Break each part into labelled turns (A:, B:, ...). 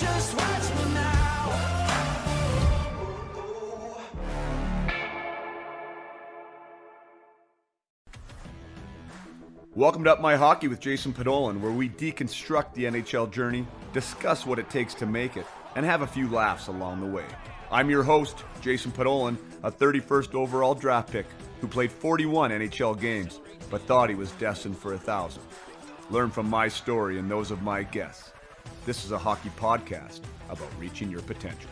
A: Just watch me now.
B: Welcome to Up My Hockey with Jason Podolin, where we deconstruct the NHL journey, discuss what it takes to make it, and have a few laughs along the way. I'm your host, Jason Podolin, a 31st overall draft pick who played 41 NHL games, but thought he was destined for 1,000. Learn from my story and those of my guests. This is a hockey podcast about reaching your potential.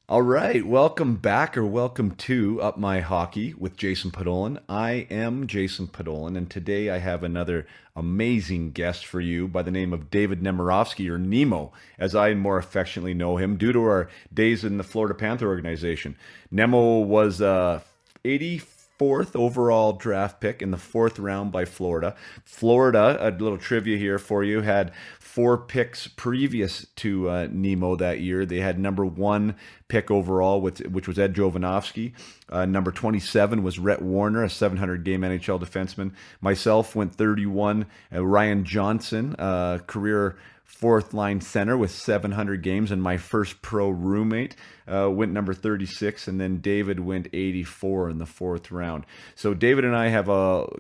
B: All right, welcome back or welcome to Up My Hockey with Jason Podolin. I am Jason Podolin, and today I have another amazing guest for you by the name of David Nemirovsky, or Nemo, as I more affectionately know him, due to our days in the Florida Panther organization. Nemo was 84th overall draft pick in the 4th round by Florida. Florida, a little trivia here for you, had 4 picks previous to Nemo that year. They had number 1 pick overall, which was Ed Jovanovski. Number 27 was Rhett Warner, a 700-game NHL defenseman. Myself went 31. Ryan Johnson, career 4th-line center with 700 games, and my first pro roommate went number 36, and then David went 84 in the 4th round. So David and I have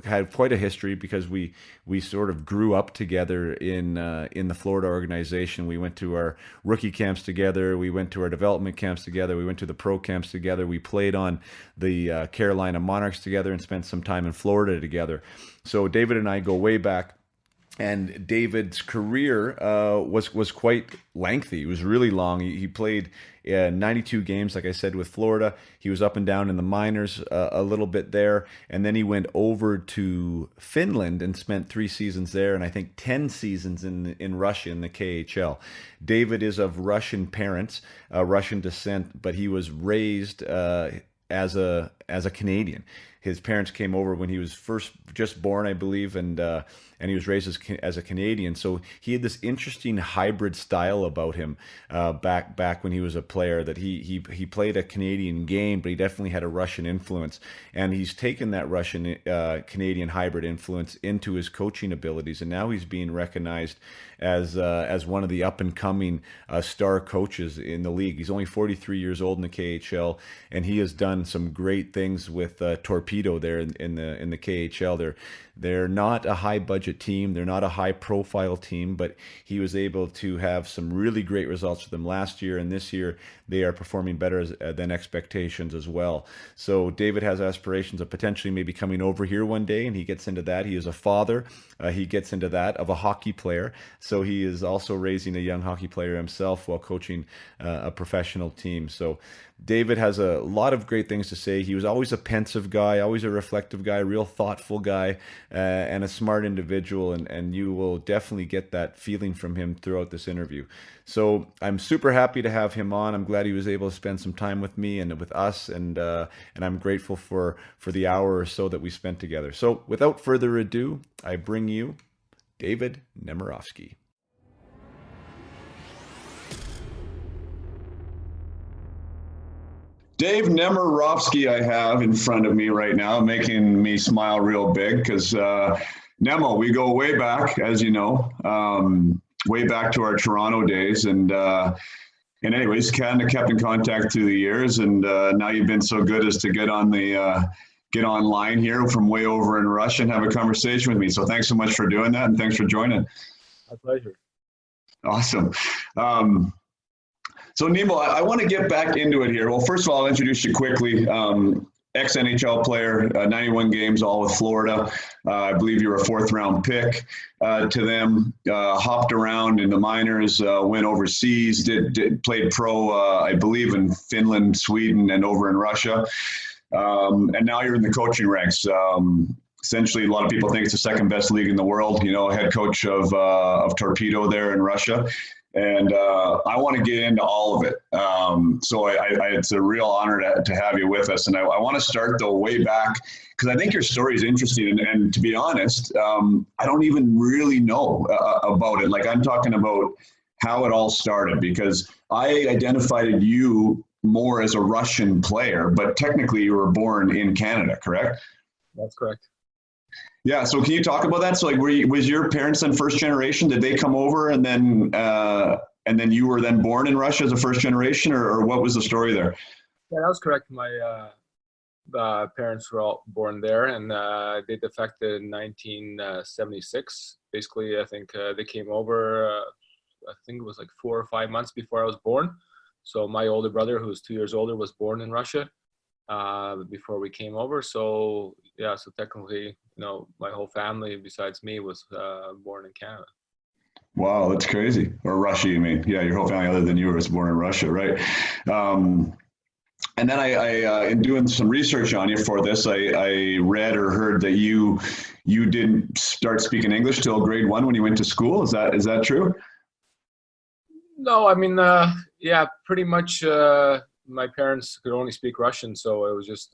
B: had quite a history because we sort of grew up together in the Florida organization. We went to our rookie camps together. We went to our development camps together. We went to the pro camps together. We played on the Carolina Monarchs together and spent some time in Florida together. So David and I go way back. And David's career was quite lengthy. It was really long. He played 92 games, like I said, with Florida. He was up and down in the minors a little bit there. And then he went over to Finland and spent 3 seasons there, and I think 10 seasons in Russia in the KHL. David is of Russian parents, Russian descent, but he was raised as a Canadian. His parents came over when he was just born, I believe, and he was raised as a Canadian. So he had this interesting hybrid style about him back when he was a player, that he played a Canadian game, but he definitely had a Russian influence. And he's taken that Russian Canadian hybrid influence into his coaching abilities, and now he's being recognized as one of the up and coming star coaches in the league. He's only 43 years old in the KHL, and he has done some great things with Torpedo there in the KHL. They're not a high budget team. They're not a high profile team, but he was able to have some really great results for them last year, and this year they are performing better than expectations as well. So David has aspirations of potentially maybe coming over here one day, and he gets into that. He is a father. He gets into that of a hockey player. So he is also raising a young hockey player himself while coaching a professional team. So David has a lot of great things to say. He was always a pensive guy, always a reflective guy, real thoughtful guy, and a smart individual, and you will definitely get that feeling from him throughout this interview. So I'm super happy to have him on. I'm glad he was able to spend some time with me and with us, and I'm grateful for the hour or so that we spent together. So without further ado, I bring you David Nemirovsky.
C: Dave Nemirovsky I have in front of me right now, making me smile real big because Nemo, we go way back, as you know, way back to our Toronto days. And anyways, kind of kept in contact through the years. And now you've been so good as to get online here from way over in Russia and have a conversation with me. So thanks so much for doing that. And thanks for joining.
D: My pleasure.
C: Awesome. So Nemo, I want to get back into it here. Well, first of all, I'll introduce you quickly. Ex-NHL player, 91 games, all with Florida. I believe you were a 4th round pick to them. Hopped around in the minors, went overseas, played pro, I believe, in Finland, Sweden, and over in Russia. And now you're in the coaching ranks. Essentially, a lot of people think it's the 2nd best league in the world. You know, head coach of Torpedo there in Russia. And I want to get into all of it. So it's a real honor to have you with us. And I want to start, though, way back, because I think your story is interesting. And to be honest, I don't even really know about it. Like, I'm talking about how it all started, because I identified you more as a Russian player, but technically you were born in Canada, correct?
D: That's correct.
C: Yeah. So can you talk about that? So like, was your parents then first generation? Did they come over and then you were then born in Russia as a first generation, or what was the story there?
D: Yeah, that was correct. My parents were all born there, and they defected in 1976. Basically, I think they came over, I think it was like 4 or 5 months before I was born. So my older brother, who was 2 years older, was born in Russia before we came over. So yeah, so technically, my whole family besides me was born in Canada.
C: Wow, that's crazy. Or Russia, you mean? Yeah, your whole family other than you was born in Russia, right? And then I in doing some research on you for this, I read or heard that you didn't start speaking English till grade 1 when you went to school. Is that true?
D: No, I mean, yeah, pretty much. My parents could only speak Russian, so it was just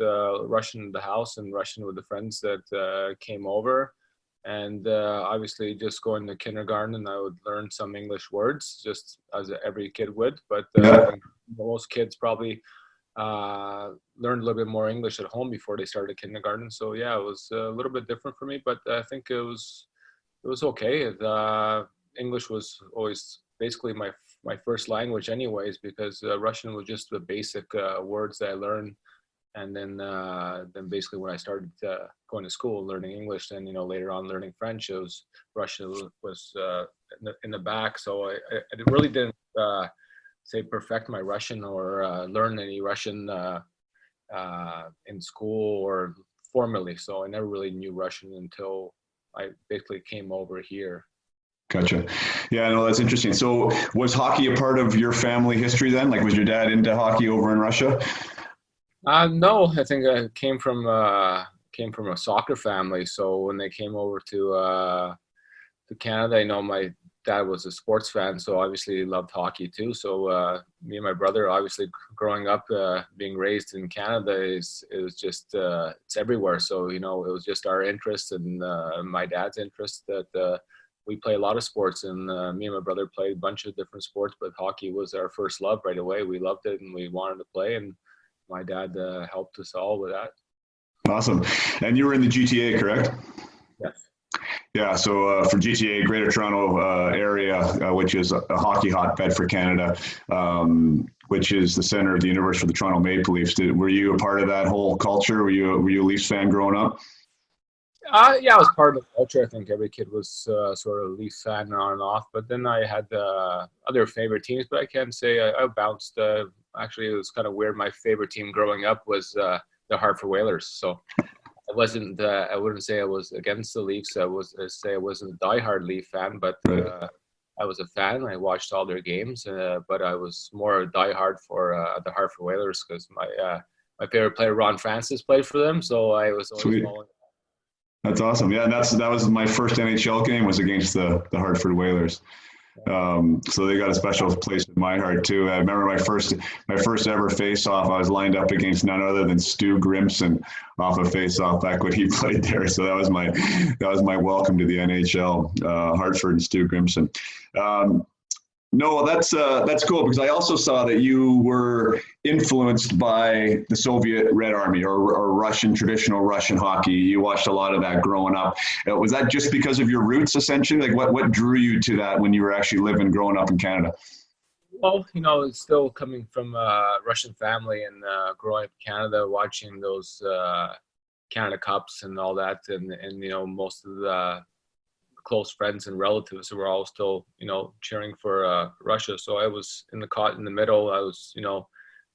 D: Russian in the house and Russian with the friends that came over. And obviously, just going to kindergarten, I would learn some English words, just as every kid would. But I think most kids probably learned a little bit more English at home before they started kindergarten. So yeah, it was a little bit different for me, but I think it was okay. English was always basically my first language anyways, because Russian was just the basic words that I learned. And then basically when I started going to school, learning English, then, later on learning French, Russian was in the back. So I really didn't say perfect my Russian or learn any Russian in school or formally. So I never really knew Russian until I basically came over here.
C: Gotcha. Yeah, no, that's interesting. So was hockey a part of your family history then? Like, was your dad into hockey over in Russia?
D: No, I think I came from a soccer family. So when they came over to Canada, my dad was a sports fan, so obviously he loved hockey too. So me and my brother, obviously growing up, being raised in Canada, it was just it's everywhere. So it was just our interest and my dad's interest that. We play a lot of sports, and me and my brother played a bunch of different sports, but hockey was our first love right away. We loved it and we wanted to play, and my dad helped us all with that.
C: Awesome. And you were in the GTA, correct?
D: Yes.
C: Yeah, so for GTA, Greater Toronto area, which is a hockey hotbed for Canada, which is the center of the universe for the Toronto Maple Leafs. Were you a part of that whole culture? Were you a Leafs fan growing up?
D: Yeah, I was part of the culture. I think every kid was sort of a Leafs fan on and off. But then I had other favorite teams. But I can't say I bounced. Actually, it was kind of weird. My favorite team growing up was the Hartford Whalers. So I wasn't. I wouldn't say I was against the Leafs. I say I wasn't a diehard Leaf fan, but I was a fan. I watched all their games. But I was more diehard for the Hartford Whalers because my favorite player, Ron Francis, played for them. So I was always following.
C: That's awesome. Yeah, and that was my first NHL game was against the Hartford Whalers. So they got a special place in my heart too. I remember my first ever face-off. I was lined up against none other than Stu Grimson off a face-off back when he played there. So that was my welcome to the NHL. Hartford and Stu Grimson. No, that's cool because I also saw that you were influenced by the Soviet Red Army or traditional Russian hockey. You watched a lot of that growing up. Was that just because of your roots, essentially? Like, what drew you to that when you were actually growing up in Canada?
D: Well, it's still coming from a Russian family and growing up in Canada, watching those Canada Cups and all that, and most of the close friends and relatives who were all still, cheering for Russia. So I was caught in the middle. I was,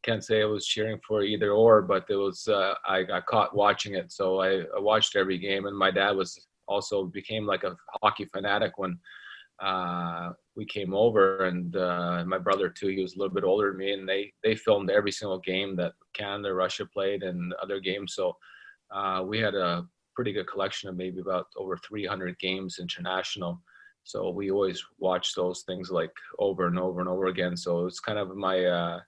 D: can't say I was cheering for either or, but it was, I got caught watching it. So I watched every game, and my dad became like a hockey fanatic when we came over, and my brother too. He was a little bit older than me, and they filmed every single game that Canada, Russia played and other games. So we had a pretty good collection of maybe about over 300 games international. So we always watch those things like over and over and over again. So it's kind of my,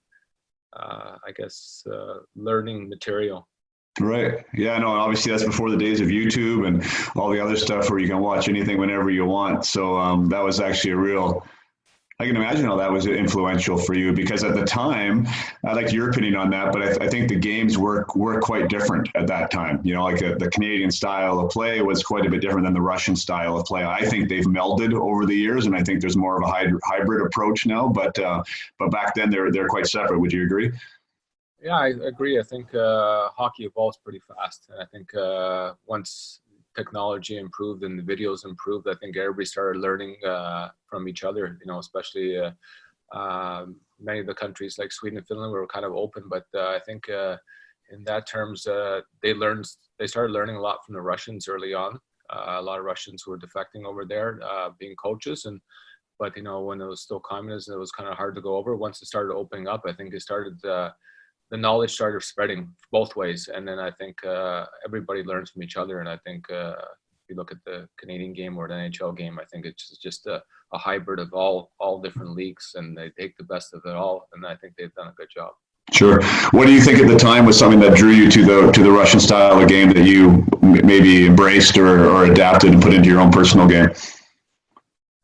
D: I guess, learning material.
C: Right. Yeah, no, obviously that's before the days of YouTube and all the other stuff where you can watch anything whenever you want. So that was actually a real I can imagine how that was influential for you because at the time, I like your opinion on that, but I think the games were quite different at that time. You know, like the Canadian style of play was quite a bit different than the Russian style of play. I think they've melded over the years, and I think there's more of a hybrid approach now. But back then they're quite separate. Would you agree?
D: Yeah, I agree. I think hockey evolves pretty fast, and I think once technology improved and the videos improved, I think everybody started learning from each other. You know, especially many of the countries like Sweden and Finland were kind of open, but I think in that terms, they started learning a lot from the Russians early on. A lot of Russians were defecting over there, being coaches, but you know, when it was still communism, it was kind of hard to go over. Once it started opening up, I think it started. The knowledge started spreading both ways, and then I think everybody learns from each other. And I think if you look at the Canadian game or the NHL game, I think it's just a hybrid of all different leagues, and they take the best of it all. And I think they've done a good job.
C: Sure. What do you think at the time was something that drew you to the Russian style of game that you maybe embraced or adapted and put into your own personal game?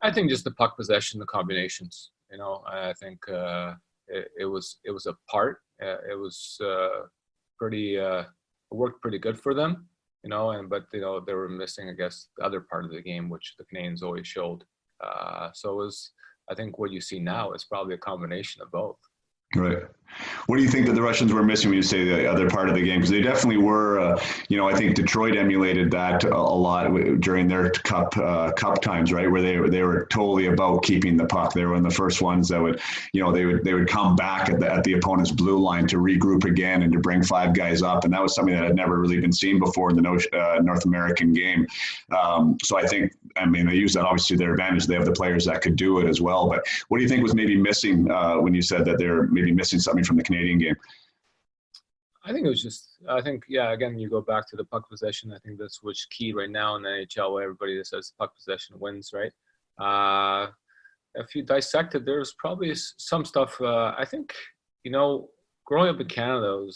D: I think just the puck possession, the combinations. You know, I think it was a part. It was pretty. It worked pretty good for them, you know. But you know, they were missing, I guess, the other part of the game, which the Canadians always showed. So it was. I think what you see now is probably a combination of both.
C: Right. What do you think that the Russians were missing when you say the other part of the game? Because they definitely were, you know, I think Detroit emulated that a lot during their cup times, right? Where they were totally about keeping the puck. They were one of the first ones that would, you know, they would come back at the opponent's blue line to regroup again and to bring five guys up. And that was something that had never really been seen before in the North American game. So I think, I mean, they use that obviously to their advantage. They have the players that could do it as well. But what do you think was maybe missing when you said that they're maybe missing something from the Canadian game?
D: I think it was just, yeah, again, you go back to the puck possession. I think that's what's key right now in the NHL, where everybody that says puck possession wins, right? If you dissect it, there's probably some stuff. I think, you know, growing up in Canada,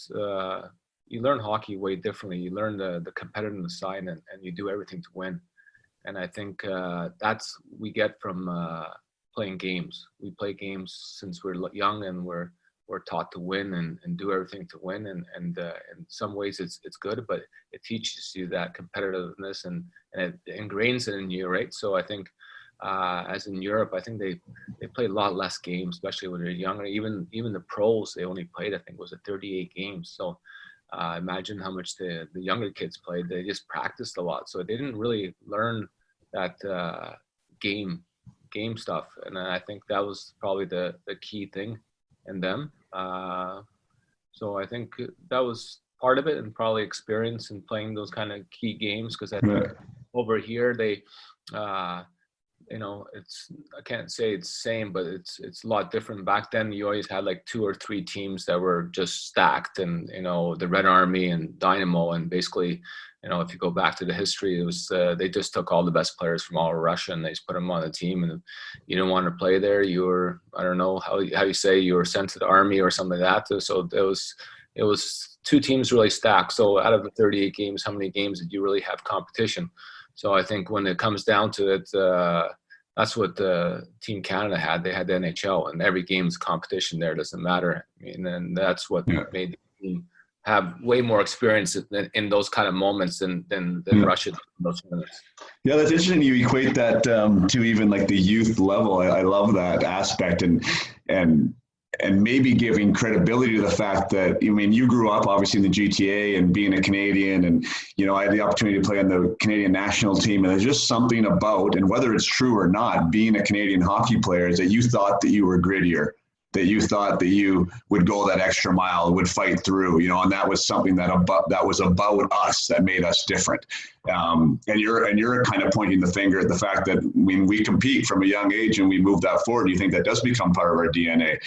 D: you learn hockey way differently. You learn the competitiveness side, and you do everything to win. And I think that's we get from playing games. We play games since we're young, and we're taught to win and do everything to win. And in some ways it's good, but it teaches you that competitiveness and it ingrains it in you, right? So I think as in Europe, I think they play a lot less games, especially when they're younger. Even the pros, they only played, I think, was it 38 games. So imagine how much the younger kids played. They just practiced a lot. So they didn't really learn that game stuff. And I think that was probably the key thing in them. So I think that was part of it, and probably experience in playing those kind of key games. Because I think over here they, you know, I can't say it's the same, but it's a lot different. Back then, you always had like 2 or 3 teams that were just stacked, and you know, the Red Army and Dynamo, and basically, you know, if you go back to the history, it was they just took all the best players from all of Russia and they just put them on the team. And if you didn't want to play there, you were, I don't know how you say, you were sent to the army or something like that. So it was 2 teams really stacked. So out of the 38 games, how many games did you really have competition? So I think when it comes down to it, that's what Team Canada had. They had the NHL, and every game is competition there. It doesn't matter. I mean, and that's what made the team have way more experience in those kind of moments than Russia in those minutes.
C: Yeah, that's interesting. You equate that to even like the youth level. I love that aspect, and maybe giving credibility to the fact that, I mean, you grew up obviously in the GTA and being a Canadian, and, you know, I had the opportunity to play on the Canadian national team, and there's just something about, and whether it's true or not, being a Canadian hockey player is that you thought that you were grittier, that you thought that you would go that extra mile, would fight through, you know, and that was something that was about us, that made us different. And you're kind of pointing the finger at the fact that when we compete from a young age and we move that forward, you think that does become part of our DNA.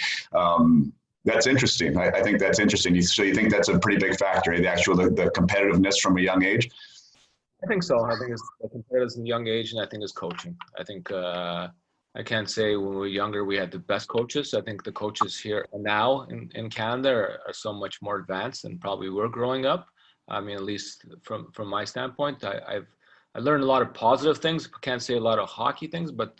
C: That's interesting. I think that's interesting. So you think that's a pretty big factor, the competitiveness from a young age?
D: I think so. I think it's the competitiveness in a young age, and I think it's coaching. I think I can't say when we were younger we had the best coaches. I think the coaches here now in Canada are so much more advanced than probably were growing up. I mean, at least from my standpoint, I learned a lot of positive things. Can't say a lot of hockey things, but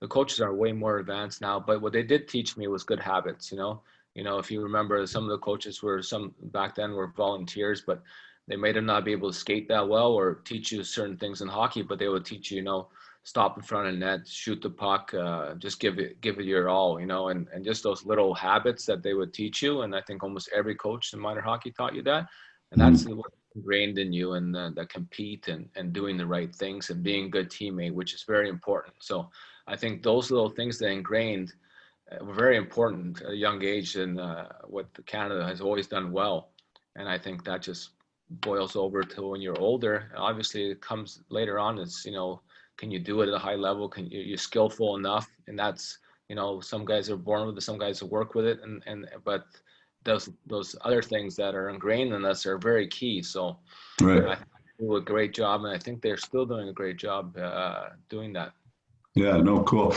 D: the coaches are way more advanced now, but what they did teach me was good habits. If you remember, some of the coaches some back then were volunteers, but they may not be able to skate that well or teach you certain things in hockey, but they would teach you, stop in front of net, shoot the puck, just give it your all, and just those little habits that they would teach you. And I think almost every coach in minor hockey taught you that. And that's what's ingrained in you, and the compete and doing the right things and being a good teammate, which is very important. So I think those little things that ingrained were very important at a young age, and what Canada has always done well. And I think that just boils over to when you're older. Obviously, it comes later on. It's, can you do it at a high level? You're skillful enough? And that's, some guys are born with it, some guys work with it, but those other things that are ingrained in us are very key. So
C: right.
D: I think they do a great job, and I think they're still doing a great job doing that.
C: Yeah, no, cool.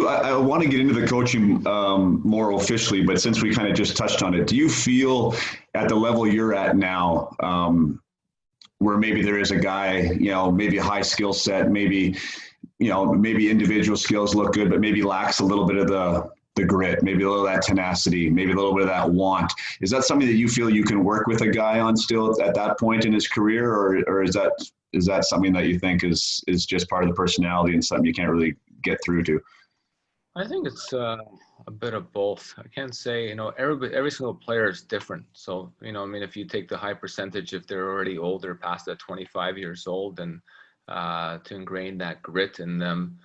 C: I want to get into the coaching more officially, but since we kind of just touched on it, do you feel at the level you're at now, where maybe there is a guy, maybe a high skill set, maybe individual skills look good, but maybe lacks a little bit of the grit, maybe a little of that tenacity, maybe a little bit of that want. Is that something that you feel you can work with a guy on still at that point in his career, or is that something that you think is just part of the personality and something you can't really get through to?
D: I think it's a bit of both. I can't say, every single player is different. So, if you take the high percentage, if they're already older, past that 25 years old, and to ingrain that grit in them,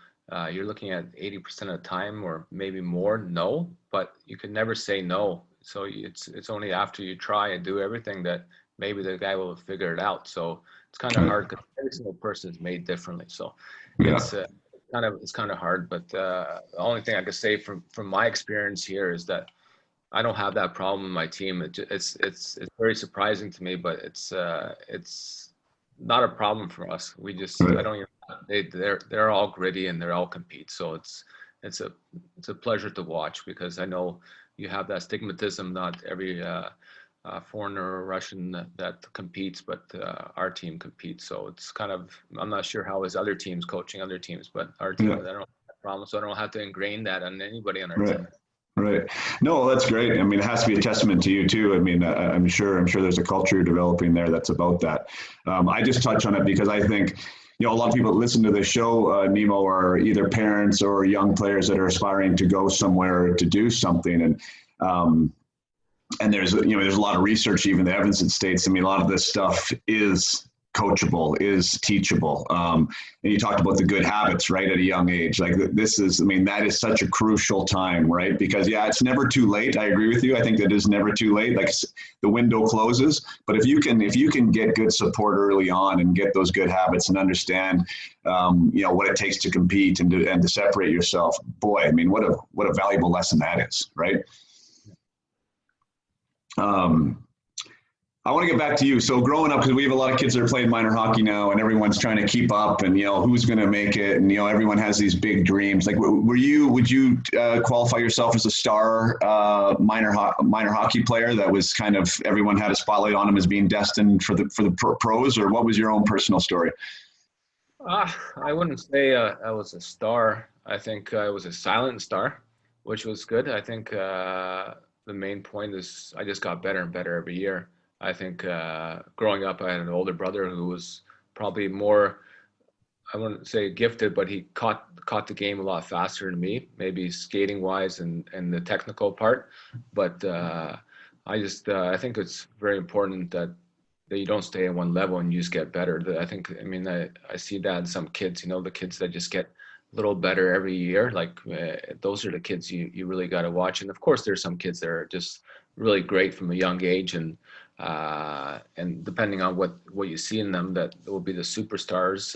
D: you're looking at 80% of the time, or maybe more, no, but you can never say no. So it's only after you try and do everything that maybe the guy will figure it out. So it's kind of hard, because every single person is made differently. So it's kind of hard, but the only thing I could say from my experience here is that I don't have that problem in my team. It's very surprising to me, but it's not a problem for us. We just I don't even, they're all gritty and they're all compete. So it's a pleasure to watch, because I know you have that stigmatism. Not every foreigner or Russian that competes, but our team competes. So it's kind of, I'm not sure how his other teams coaching other teams, but our team, I don't have that problem. So I don't have to ingrain that on anybody on our team.
C: Right. No, that's great. I mean, it has to be a testament to you too. I mean, I'm sure there's a culture developing there that's about that. I just touch on it because I think, a lot of people that listen to this show, Nemo, are either parents or young players that are aspiring to go somewhere to do something. And there's a lot of research, even the evidence that states, a lot of this stuff is coachable, is teachable. And you talked about the good habits, right, at a young age. Like this is, that is such a crucial time, right? Because it's never too late. I agree with you. I think that is never too late. Like the window closes, but if you can get good support early on and get those good habits and understand, what it takes to compete and to separate yourself, boy, what a valuable lesson that is, right? I want to get back to you. So growing up, because we have a lot of kids that are playing minor hockey now, and everyone's trying to keep up, and who's going to make it, and everyone has these big dreams. Like, would you qualify yourself as a star minor hockey player that was kind of, everyone had a spotlight on him as being destined for the pros, or what was your own personal story?
D: I wouldn't say I was a star. I think I was a silent star, which was good. I think the main point is I just got better and better every year. I think growing up, I had an older brother who was probably more, I wouldn't say gifted, but he caught the game a lot faster than me, maybe skating wise and the technical part. But I think it's very important that you don't stay at one level and you just get better. I see that in some kids, the kids that just get a little better every year. Like those are the kids you really got to watch. And of course, there's some kids that are just really great from a young age, and depending on what you see in them, that will be the superstars.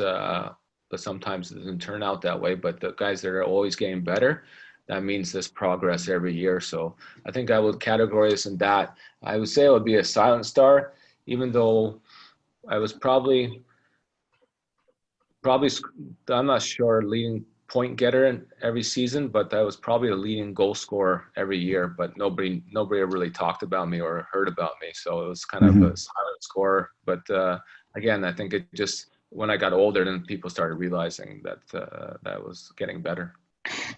D: But sometimes it doesn't turn out that way. But the guys that are always getting better, that means there's progress every year. So I think I would categorize in that. I would say I would be a silent star, even though I was probably I'm not sure leading point getter in every season, but I was probably a leading goal scorer every year, but nobody really talked about me or heard about me. So it was kind of a silent scorer. But again, I think it just, when I got older, then people started realizing that that was getting better.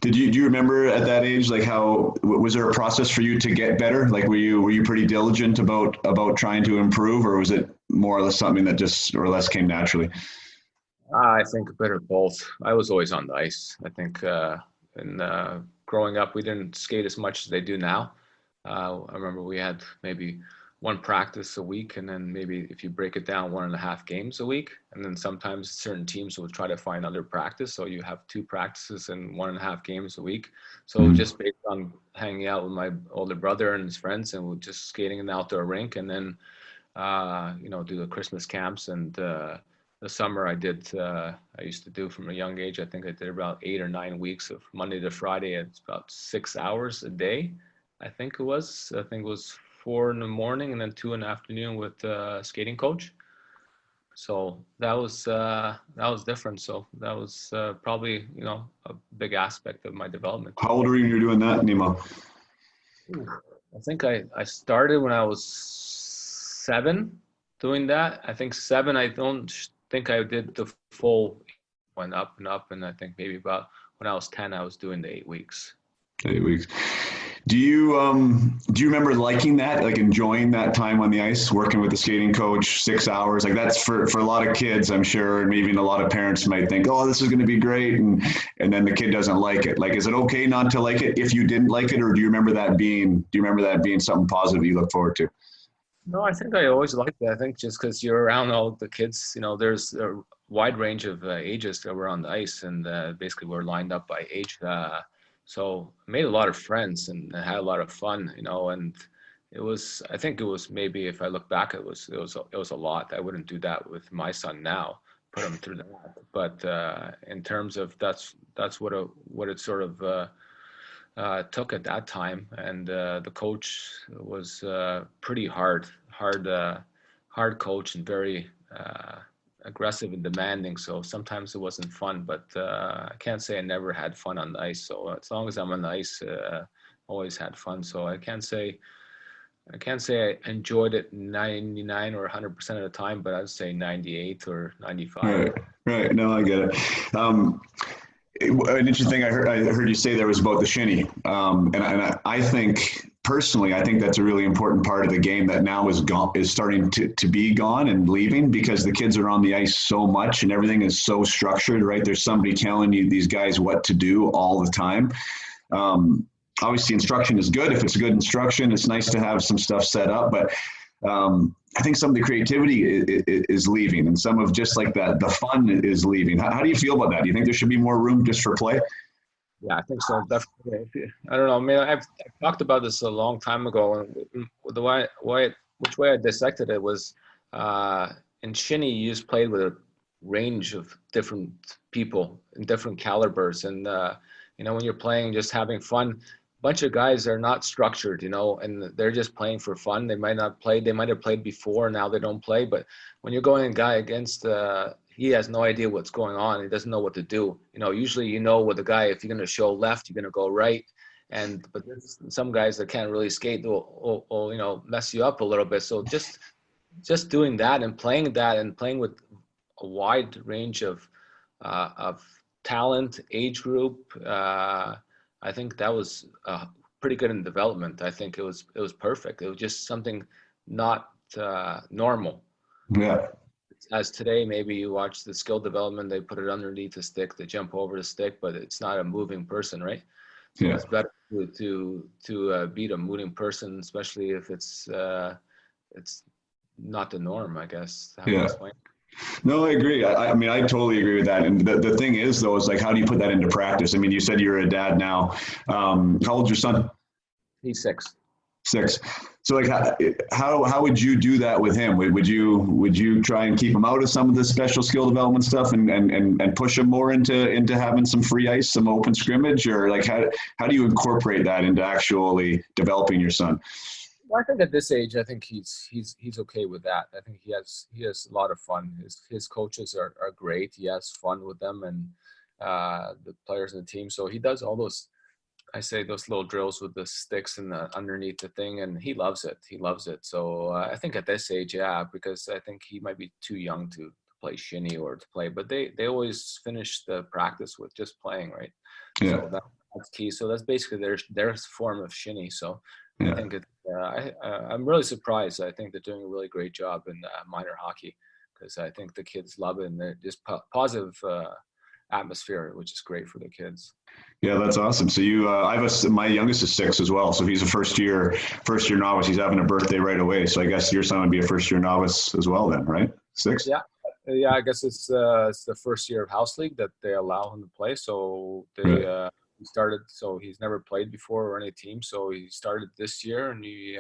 C: Do you remember at that age, like how was there a process for you to get better? Like were you pretty diligent about trying to improve, or was it more or less something that just or less came naturally?
D: I think a bit of both. I was always on the ice. I think in growing up, we didn't skate as much as they do now. I remember we had maybe one practice a week, and then maybe if you break it down, 1.5 games a week. And then sometimes certain teams will try to find other practice. So you have two practices and 1.5 games a week. So just based on hanging out with my older brother and his friends, and we're just skating in the outdoor rink, and then do the Christmas camps and the summer I used to do from a young age. I think I did about 8 or 9 weeks of Monday to Friday. It's about 6 hours a day. I think it was 4 in the morning and then 2 in the afternoon with a skating coach. So that was different. So that was probably, a big aspect of my development.
C: How old were you when you were doing that, Nemo?
D: I think I started when I was 7 doing that. I think 7, I don't think I did the full, went up and up. And I think maybe about when I was 10, I was doing the 8 weeks.
C: 8 weeks. Do you remember liking that, like enjoying that time on the ice, working with the skating coach, 6 hours? Like that's for a lot of kids, I'm sure, and even a lot of parents might think, oh, this is going to be great, and then the kid doesn't like it. Like, is it okay not to like it if you didn't like it, or do you remember that being something positive you look forward to?
D: No, I think I always liked it. I think just because you're around all the kids, there's a wide range of ages that were on the ice, and basically we're lined up by age. So I made a lot of friends and had a lot of fun, and I think it was maybe, if I look back, it was a lot. I wouldn't do that with my son now, put him through that. But in terms of that's what it sort of took at that time. And the coach was pretty hard coach and very aggressive and demanding. So sometimes it wasn't fun, but I can't say I never had fun on the ice. So as long as I'm on the ice, always had fun. So I can't say I enjoyed it 99 or 100% of the time, but I'd say 98 or 95.
C: Right. No, I get it. An interesting thing I heard you say there was about the shinny, and I think personally, I think that's a really important part of the game that now is starting to be gone and leaving, because the kids are on the ice so much and everything is so structured, right? There's somebody telling you, these guys, what to do all the time. Obviously, instruction is good. If it's good instruction, it's nice to have some stuff set up, but I think some of the creativity is leaving, and some of just like that, the fun is leaving. How do you feel about that? Do you think there should be more room just for play?
D: Yeah, I think so. Definitely. I don't know. I mean, I've talked about this a long time ago, and which way I dissected it was in shinny, you just played with a range of different people and different calibers, and when you're playing, just having fun. Bunch of guys are not structured, and they're just playing for fun. They might not play. They might have played before. Now they don't play. But when you're going a guy against, he has no idea what's going on. He doesn't know what to do. Usually with a guy, if you're going to show left, you're going to go right. But there's some guys that can't really skate will mess you up a little bit. So just doing that and playing with a wide range of talent, age group. I think that was pretty good in development. I think it was perfect. It was just something not normal.
C: Yeah.
D: As today, maybe you watch the skill development, they put it underneath the stick, they jump over the stick, but it's not a moving person, right? So It's better to beat a moving person, especially if it's not the norm, I guess.
C: No, I agree. I mean, I totally agree with that. And the thing is, though, is like, how do you put that into practice? I mean, you said you're a dad now. How old's your son?
D: He's 6.
C: 6. So, like, how would you do that with him? Would you try and keep him out of some of the special skill development stuff and push him more into having some free ice, some open scrimmage, or like how do you incorporate that into actually developing your son?
D: Well, I think at this age, I think he's okay with that. I think he has a lot of fun. His coaches are great. He has fun with them and the players in the team. So he does all those, I say, those little drills with the sticks and underneath the thing, and he loves it. So I think at this age, yeah, because I think he might be too young to play shinny or to play, but they always finish the practice with just playing, right?
C: Yeah.
D: So that's key. So that's basically their form of shinny. So
C: Yeah.
D: I think I'm really surprised. I think they're doing a really great job in minor hockey, because I think the kids love it, and they're just positive atmosphere, which is great for the kids.
C: Yeah, that's awesome. So you, my youngest is 6 as well. So he's a first year novice. He's having a birthday right away. So I guess your son would be a first year novice as well then, right? 6?
D: Yeah. I guess it's the first year of house league that they allow him to play. So they he started. So he's never played before or any team. So he started this year, and he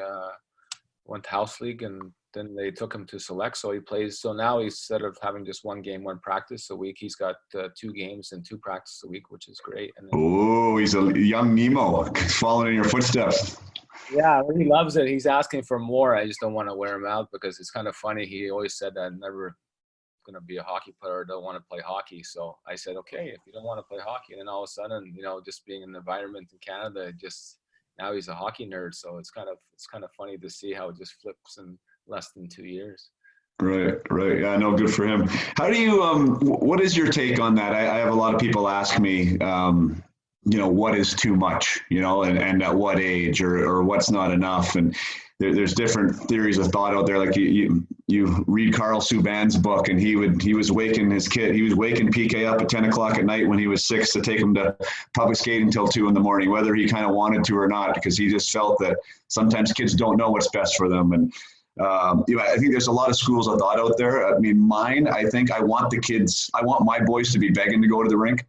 D: went to house league, and then they took him to select. So he plays. So now instead of having just one game, one practice a week, he's got 2 games and 2 practices a week, which is great. And
C: oh, he's a young Nemo following in your footsteps.
D: Yeah, he loves it. He's asking for more. I just don't want to wear him out, because it's kind of funny. He always said that I'm never going to be a hockey player. I don't want to play hockey. So I said, okay, if you don't want to play hockey, and then all of a sudden, just being in the environment in Canada, now he's a hockey nerd. So it's kind of funny to see how it just flips in less than 2 years.
C: Right. Yeah, no, good for him. How do you, what is your take on that? I have a lot of people ask me, what is too much, and at what age, or what's not enough. And there's different theories of thought out there. Like you read Carl Subban's book, and he was waking PK up at 10 o'clock at night when he was 6 to take him to public skating till 2 in the morning, whether he kind of wanted to or not, because he just felt that sometimes kids don't know what's best for them. And I think there's a lot of schools of thought out there. I mean, mine, I think I want my boys to be begging to go to the rink.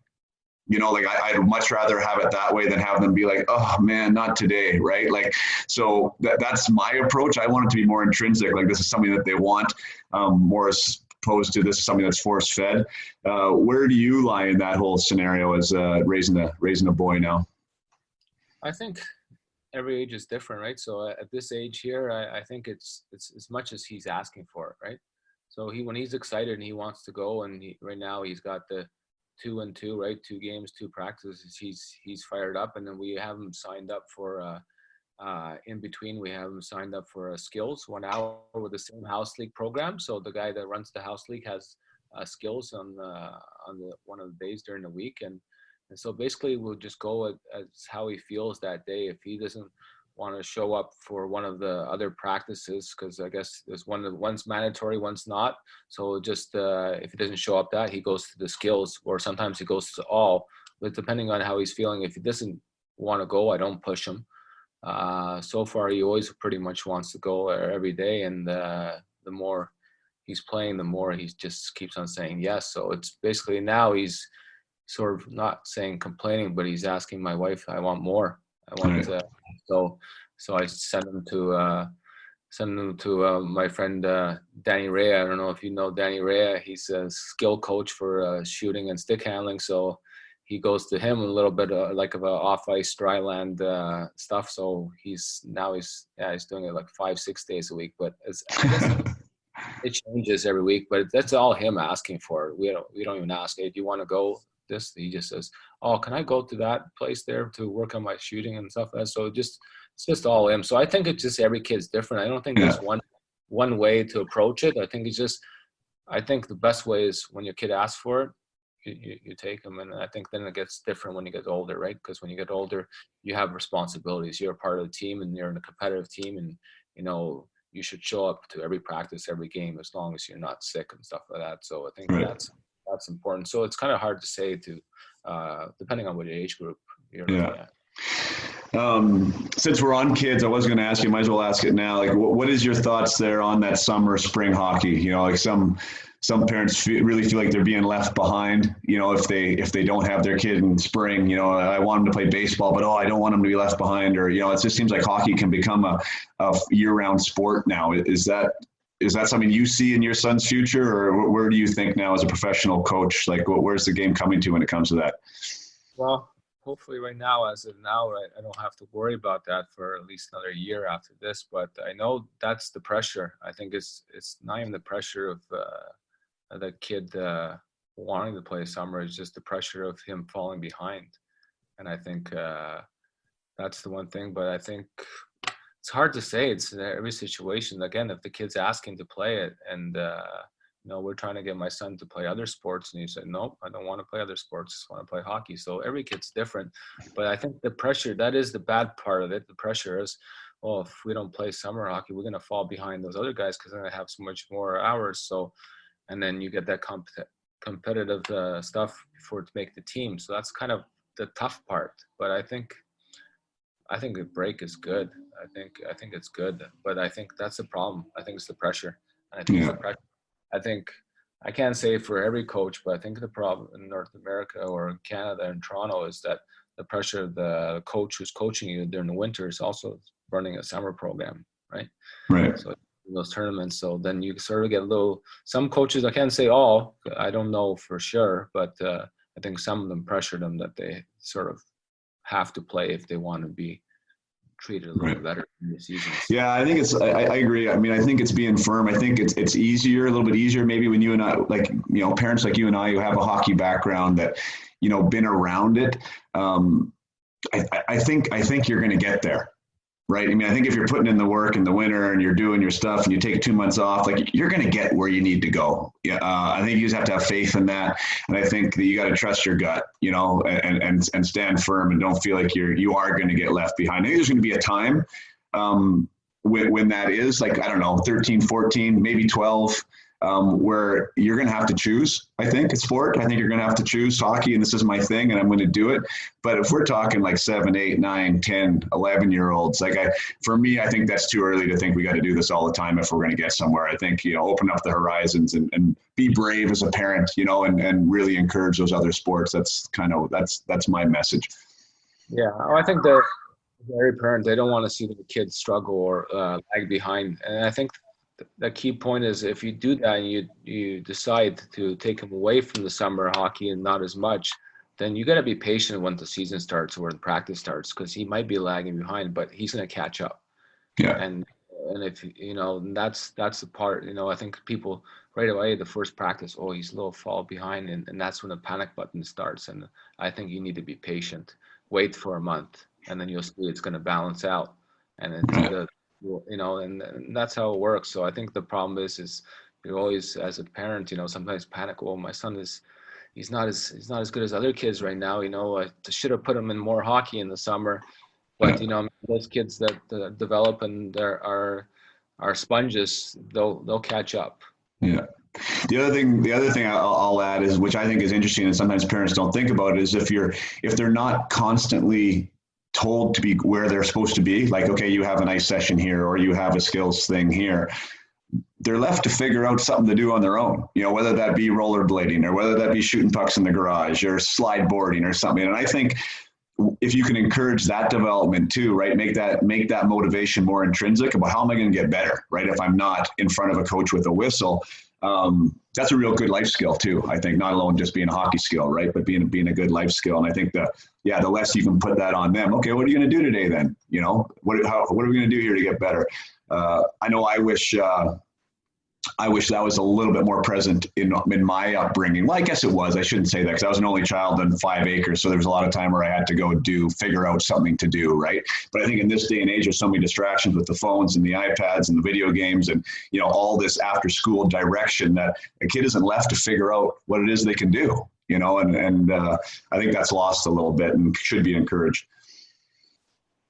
C: I'd much rather have it that way than have them be like, oh man, not today, right? So that's my approach. I want it to be more intrinsic. Like, this is something that they want, more as opposed to this is something that's force fed. Where do you lie in that whole scenario as raising a boy now?
D: I think every age is different, right? So at this age here, I think it's as much as he's asking for it, right? So when he's excited and he wants to go, and right now he's got the 2 and 2, right? 2 games, 2 practices. He's fired up, and then we have him signed up for in between. We have him signed up for skills 1 hour with the same house league program. So the guy that runs the house league has skills on one of the days during the week, and so basically we'll just go as how he feels that day. If he doesn't want to show up for one of the other practices, because I guess there's one's mandatory, one's not. So just if he doesn't show up he goes to the skills, or sometimes he goes to all, but depending on how he's feeling. If he doesn't want to go, I don't push him. So far, he always pretty much wants to go every day, and the more he's playing, the more he just keeps on saying yes. So it's basically now he's sort of not saying complaining, but he's asking my wife, I want more. I want to, so I send him to my friend Danny Rea. I don't know if you know Danny Rea. He's a skill coach for shooting and stick handling. So he goes to him a little bit like of a off ice dry land stuff. So he's doing it like 5-6 days a week. But I guess it changes every week. But that's all him asking for. We don't even ask, hey, do you want to go? He just says, oh, can I go to that place there to work on my shooting and stuff like that? So it's just all him. So I think it's just every kid's different. I don't think there's one way to approach it. I think the best way is when your kid asks for it, you take them. And I think then it gets different when you get older, right? Because when you get older, you have responsibilities. You're a part of the team, and you're in a competitive team, and you should show up to every practice, every game, as long as you're not sick and stuff like that. So I think that's important. So it's kind of hard to say depending on what age group you're looking at.
C: Since we're on kids, I was going to ask you, might as well ask it now. Like, what is your thoughts there on that summer, spring hockey? Like some parents really feel like they're being left behind. If they don't have their kid in spring, I want them to play baseball, but I don't want them to be left behind. Or it just seems like hockey can become a year-round sport now. Is that something you see in your son's future, or where do you think now as a professional coach, like where's the game coming to when it comes to that?
D: Well, hopefully right now, as of now, I don't have to worry about that for at least another year after this, but I know that's the pressure. I think it's not even the pressure of the kid wanting to play summer. It's just the pressure of him falling behind. And I think that's the one thing, but I think it's hard to say. It's in every situation. Again, if the kid's asking to play it, and we're trying to get my son to play other sports. And he said, nope, I don't want to play other sports. I just want to play hockey. So every kid's different. But I think the pressure, that is the bad part of it. The pressure is, well, if we don't play summer hockey, we're going to fall behind those other guys because I have so much more hours. So, and then you get that competitive stuff for it to make the team. So that's kind of the tough part. But I think a break is good. I think it's good. But I think that's the problem. I think it's the pressure. And I think it's the pressure. I think I can't say for every coach, but I think the problem in North America or in Canada and Toronto is that the pressure of the coach who's coaching you during the winter is also running a summer program, right?
C: Right.
D: So those tournaments, so then you sort of get a little. Some coaches, I can't say all, I don't know for sure, but I think some of them pressure them that they sort of have to play if they want to be treated a little better in the season.
C: Yeah, I think I agree. I mean, I think it's being firm. I think it's easier, a little bit easier maybe when you and I, like, parents like you and I who have a hockey background that, been around it. I think you're going to get there. Right. I mean, I think if you're putting in the work in the winter and you're doing your stuff and you take 2 months off, like, you're going to get where you need to go. Yeah. I think you just have to have faith in that. And I think that you got to trust your gut, and stand firm and don't feel like you are going to get left behind. I think there's going to be a time when that is, like, I don't know, 13, 14, maybe 12, where you're going to have to choose. I think it's sport. I think you're going to have to choose hockey, and this is my thing, and I'm going to do it. But if we're talking like 7, 8, 9, 10, 11-year-olds, for me, I think that's too early to think we got to do this all the time if we're going to get somewhere. I think, open up the horizons and be brave as a parent, and really encourage those other sports. That's my message.
D: Yeah, I think that every parent, they don't want to see the kids struggle or lag behind. And I think the key point is if you do that and you decide to take him away from the summer hockey and not as much, then you got to be patient when the season starts or when practice starts, because he might be lagging behind, but he's going to catch up.
C: Yeah.
D: And if that's the part, I think people right away, the first practice, he's a little fall behind, and that's when the panic button starts. And I think you need to be patient, wait for a month, and then you'll see it's going to balance out. And it's and that's how it works. So I think the problem is you're always, as a parent, sometimes panic. Well, my son he's not as good as other kids right now. I should have put him in more hockey in the summer. But those kids that develop and are sponges, they'll catch up.
C: Yeah. The other thing I'll add is, which I think is interesting, and sometimes parents don't think about it, is if they're not constantly told to be where they're supposed to be, like, okay, you have an ice session here, or you have a skills thing here, they're left to figure out something to do on their own, whether that be rollerblading or whether that be shooting pucks in the garage or slide boarding or something. And I think if you can encourage that development too, right, make that motivation more intrinsic about how am I going to get better, right? If I'm not in front of a coach with a whistle, that's a real good life skill too. I think not alone just being a hockey skill, right, but being a good life skill. And I think the less you can put that on them. Okay, what are you going to do today then? What are we going to do here to get better? I know I wish that was a little bit more present in my upbringing. Well, I guess it was. I shouldn't say that, because I was an only child on 5 acres, so there was a lot of time where I had to go figure out something to do, right? But I think in this day and age, there's so many distractions with the phones and the iPads and the video games and all this after-school direction that a kid isn't left to figure out what it is they can do, and I think that's lost a little bit and should be encouraged.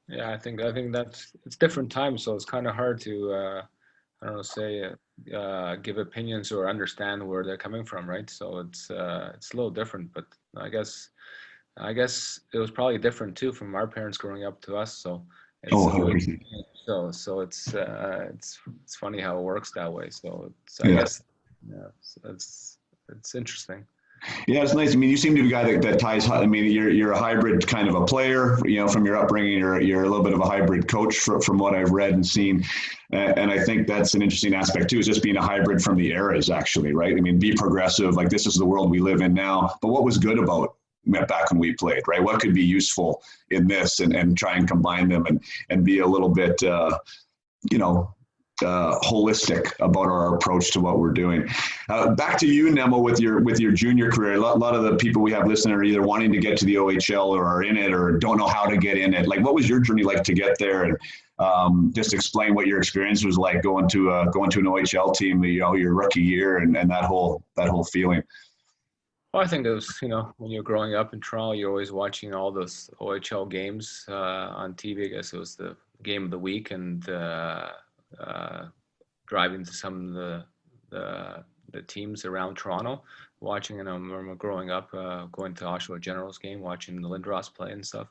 D: Yeah, I think it's different times, so it's kind of hard to give opinions or understand where they're coming from, right? So it's a little different, but I guess it was probably different too from our parents growing up to us. So it's funny how it works that way. So I guess it's interesting.
C: Yeah, it's nice. I mean, you seem to be a guy that ties. I mean, you're a hybrid kind of a player. From your upbringing, you're a little bit of a hybrid coach from what I've read and seen. And I think that's an interesting aspect too, is just being a hybrid from the eras, actually, right? I mean, be progressive. Like, this is the world we live in now. But what was good about back when we played, right? What could be useful in this, and try and combine them and be a little bit, holistic about our approach to what we're doing. Back to you, Nemo, with your junior career. A lot of the people we have listening are either wanting to get to the OHL or are in it or don't know how to get in it. Like, what was your journey like to get there? And just explain what your experience was like going to an OHL team, your rookie year and that whole feeling.
D: Well, I think it was, when you're growing up in Toronto, you're always watching all those OHL games on TV. I guess it was the game of the week, and driving to some of the teams around Toronto, watching. And I remember growing up, going to Oshawa Generals game, watching the Lindros play and stuff.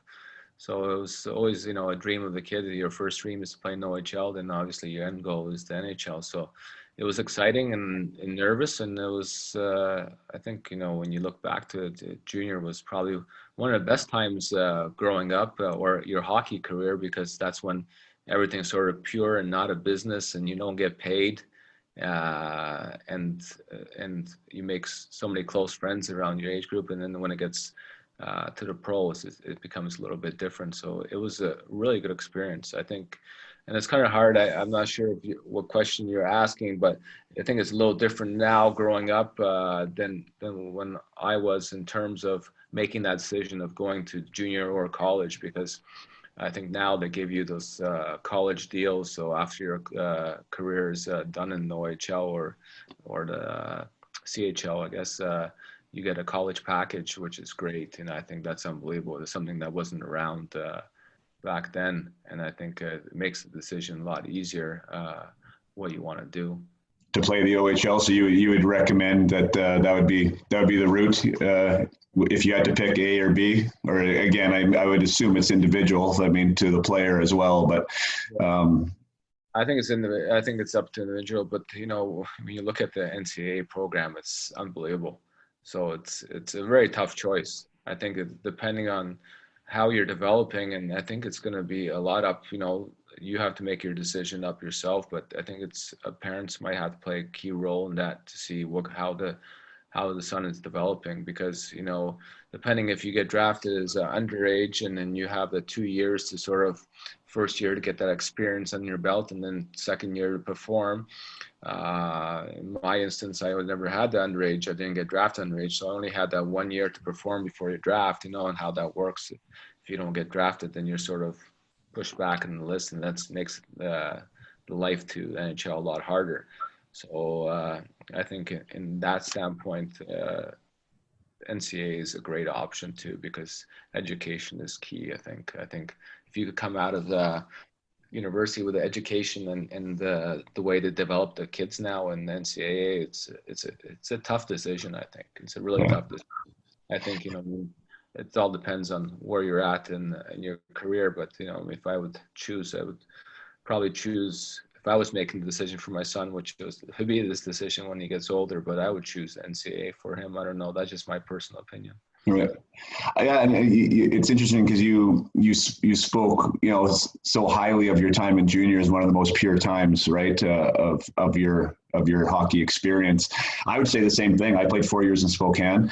D: So it was always, a dream of the kid. Your first dream is to play in OHL, then obviously your end goal is the NHL. So it was exciting and nervous, and it was, I think, when you look back to it, junior was probably one of the best times growing up or your hockey career, because that's when everything's sort of pure and not a business, and you don't get paid, and you make so many close friends around your age group, and then when it gets to the pros, it becomes a little bit different. So it was a really good experience, I think. And it's kind of hard. I'm not sure what question you're asking, but I think it's a little different now growing up than when I was, in terms of making that decision of going to junior or college, because I think now they give you those college deals. So after your career is done in the OHL or the CHL, I guess, you get a college package, which is great. And I think that's unbelievable. It's something that wasn't around back then, and I think it makes the decision a lot easier what you want to do.
C: To play the OHL, so you would recommend that that would be the route if you had to pick A or B, or again, I would assume it's individual. I mean, to the player as well, but.
D: I think it's up to the individual, but when you look at the NCAA program, it's unbelievable. So it's a very tough choice. I think depending on how you're developing, and I think it's going to be a lot up, you have to make your decision up yourself, but I think it's parents might have to play a key role in that to see how the son is developing, because depending if you get drafted as underage and then you have the 2 years to sort of first year to get that experience under your belt, and then second year to perform. In my instance, I never had the underage. I didn't get drafted underage, so I only had that 1 year to perform before you draft, and how that works. If you don't get drafted, then you're sort of pushed back in the list, and that makes the life to the NHL a lot harder. So I think in that standpoint, NCAA is a great option too, because education is key. I think if you could come out of the university with the education and the way to develop the kids now in the NCAA, it's a tough decision. I think it's a really tough decision. I think it all depends on where you're at in your career. But if I would choose, I would probably choose, if I was making the decision for my son, which would be this decision when he gets older, but I would choose NCAA for him. I don't know. That's just my personal opinion.
C: Right. Yeah, and it's interesting because you spoke so highly of your time in junior as one of the most pure times, right, of your hockey experience. I would say the same thing. I played 4 years in Spokane.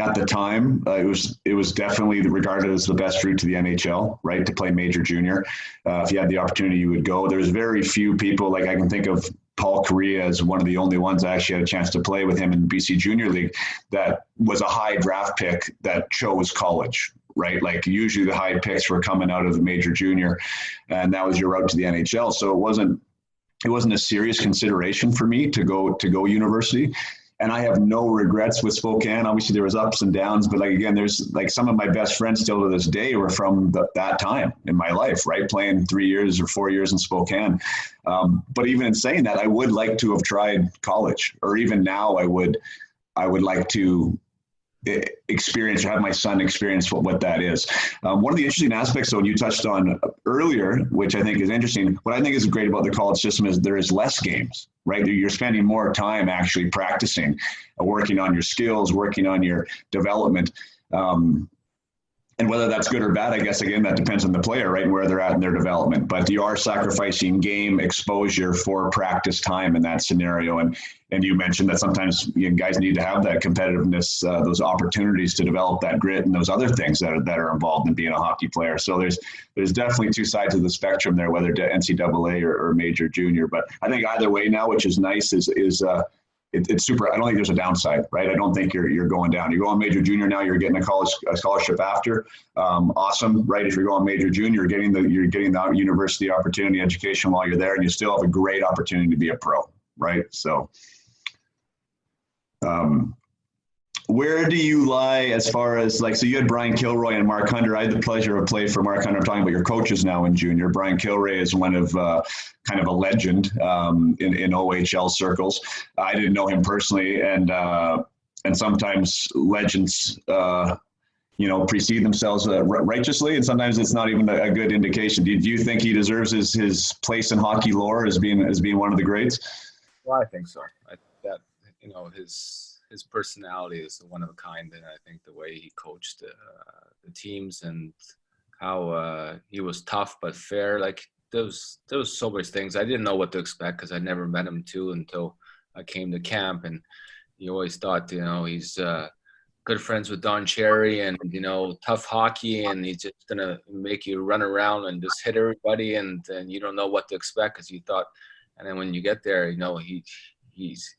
C: At the time, it was definitely regarded as the best route to the NHL, right, to play major junior. If you had the opportunity, you would go. There's very few people, like I can think of Paul Correa as one of the only ones I actually had a chance to play with him in BC Junior League that was a high draft pick that chose college, right? Like usually the high picks were coming out of the major junior, and that was your route to the NHL. So it wasn't a serious consideration for me to go university. And I have no regrets with Spokane. Obviously, there was ups and downs, but there's some of my best friends still to this day were from that time in my life, right? Playing 3 years or 4 years in Spokane. But even in saying that, I would like to have tried college, or even now I would like to experience or have my son experience what that is. One of the interesting aspects, though, you touched on earlier, which I think is interesting, what I think is great about the college system is there is less games, right? You're spending more time actually practicing, working on your skills, working on your development. And whether that's good or bad, I guess, again, that depends on the player, right, and where they're at in their development. But you are sacrificing game exposure for practice time in that scenario. And you mentioned that sometimes guys need to have that competitiveness, those opportunities to develop that grit and those other things that are involved in being a hockey player. So there's definitely two sides of the spectrum there, whether NCAA or major junior. But I think either way now, which is nice, is it's super. I don't think there's a downside, right? I don't think you're going down. You go on major junior now, you're getting a scholarship after. Awesome, right? If you're going major junior, you're getting the university opportunity, education while you're there, and you still have a great opportunity to be a pro, right? So, where do you lie as far as so you had Brian Kilroy and Mark Hunter. I had the pleasure of playing for Mark Hunter. I'm talking about your coaches now in junior. Brian Kilroy is one of kind of a legend in OHL circles. I didn't know him personally, and sometimes legends precede themselves righteously, and sometimes it's not even a good indication. Do you think he deserves his place in hockey lore as being one of the greats?
D: Well, I think so. His personality is one of a kind, and I think the way he coached the teams and how he was tough but fair, there was so much things I didn't know what to expect because I never met him until I came to camp, and you always thought he's good friends with Don Cherry and tough hockey, and he's just gonna make you run around and just hit everybody, and you don't know what to expect because you thought, and then when you get there, he's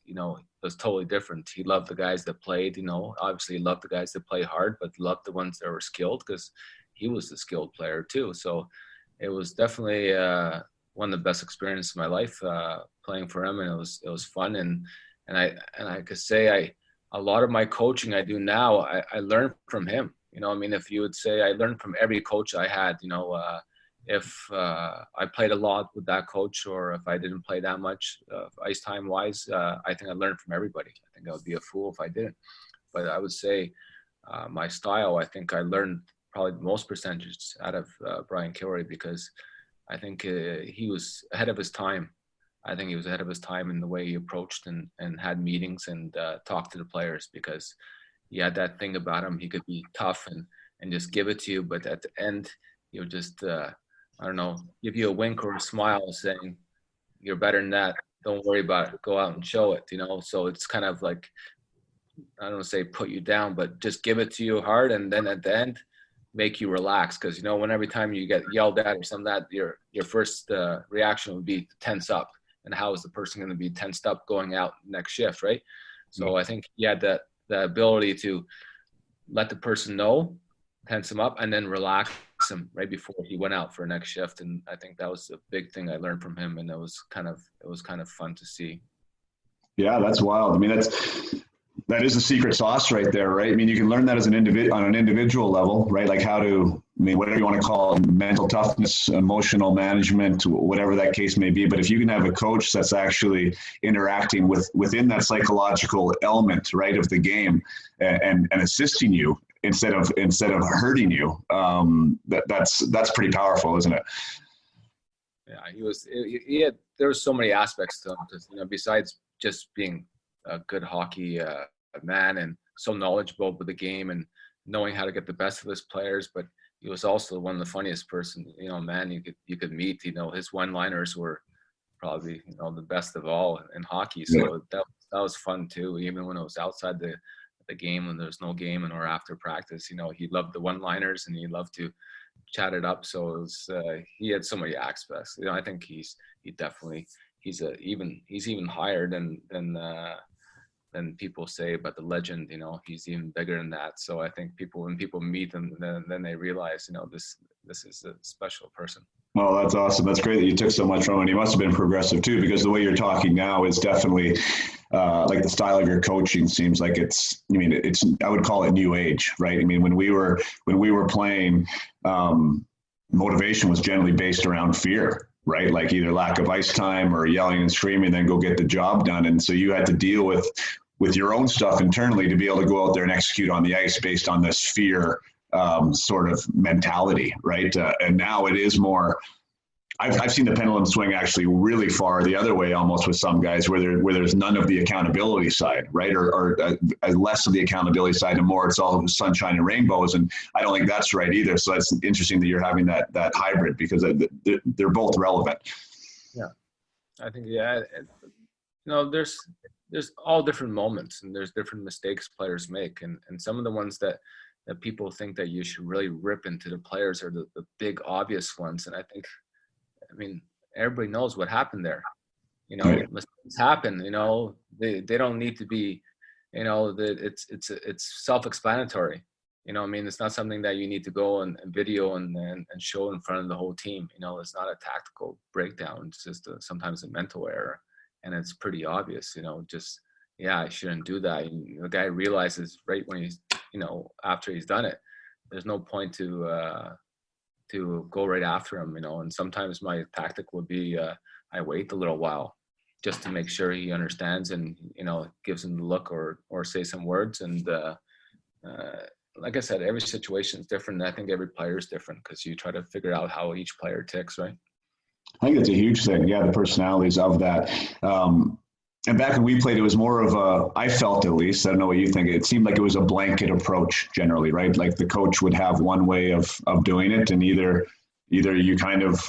D: was totally different. He loved the guys that played, obviously he loved the guys that play hard, but loved the ones that were skilled because he was the skilled player too. So it was definitely one of the best experiences of my life playing for him, and it was fun. And I could say a lot of my coaching I do now, I learned from him. If you would say I learned from every coach I had, if I played a lot with that coach or if I didn't play that much ice time wise, I think I learned from everybody. I think I would be a fool if I didn't. But I would say my style, I think I learned probably the most percentages out of Brian Kilroy because I think he was ahead of his time. I think he was ahead of his time in the way he approached and had meetings and talked to the players because he had that thing about him. He could be tough and just give it to you. But at the end, he'll just, I don't know, give you a wink or a smile saying, you're better than that. Don't worry about it. Go out and show it, So it's kind of like, I don't want to say put you down, but just give it to you hard. And then at the end, make you relax. Because, when every time you get yelled at or something that your first reaction would be to tense up. And how is the person going to be tensed up going out next shift, right? So I think he had the ability to let the person know, tense him up, and then relax him right before he went out for next shift. And I think that was a big thing I learned from him, and it was kind of fun to see.
C: Yeah, that's wild. That is the secret sauce right there, right? You can learn that as on an individual level, right? Like how to, whatever you want to call it, mental toughness, emotional management, whatever that case may be. But if you can have a coach that's actually interacting within that psychological element, right, of the game and assisting you instead of hurting you, that's pretty powerful, isn't it?
D: Yeah, there was so many aspects to him because, besides just being a good hockey man and so knowledgeable with the game and knowing how to get the best of his players, but he was also one of the funniest person, man, you could meet. His one-liners were probably the best of all in hockey. So that was fun too, even when it was outside the game when there's no game or after practice. He loved the one-liners and he loved to chat it up. So it was he had so many aspects. I think he's even higher than people say about the legend. He's even bigger than that. So I think when people meet him, then they realize, this is a special person.
C: Oh, that's awesome. That's great that you took so much from him. He must have been progressive too, because the way you're talking now is definitely like the style of your coaching seems like it's I would call it new age, right? When we were playing, motivation was generally based around fear, right? Like either lack of ice time or yelling and screaming, then go get the job done. And so you had to deal with your own stuff internally to be able to go out there and execute on the ice based on this fear sort of mentality, right? And now it is more, I've seen the pendulum swing actually really far the other way, almost with some guys where there's none of the accountability side, right, or less of the accountability side and more it's all sunshine and rainbows, and I don't think that's right either. So it's interesting that you're having that hybrid because they're both relevant.
D: Yeah, I think there's all different moments and there's different mistakes players make, and some of the ones that people think that you should really rip into the players are the big obvious ones, and I mean, everybody knows what happened there. Mistakes happen. They don't need to be. It's self-explanatory. I mean, it's not something that you need to go and video and show in front of the whole team. It's not a tactical breakdown. It's just sometimes a mental error, and it's pretty obvious. I shouldn't do that. And the guy realizes right when he's, after he's done it. There's no point to go right after him, and sometimes my tactic would be I wait a little while just to make sure he understands and, gives him the look or say some words. And like I said, every situation is different. And I think every player is different because you try to figure out how each player ticks, right?
C: I think it's a huge thing. Yeah, the personalities of that. And back when we played, it was more of I felt at least, I don't know what you think, it seemed like it was a blanket approach generally, right? Like the coach would have one way of doing it, and either you kind of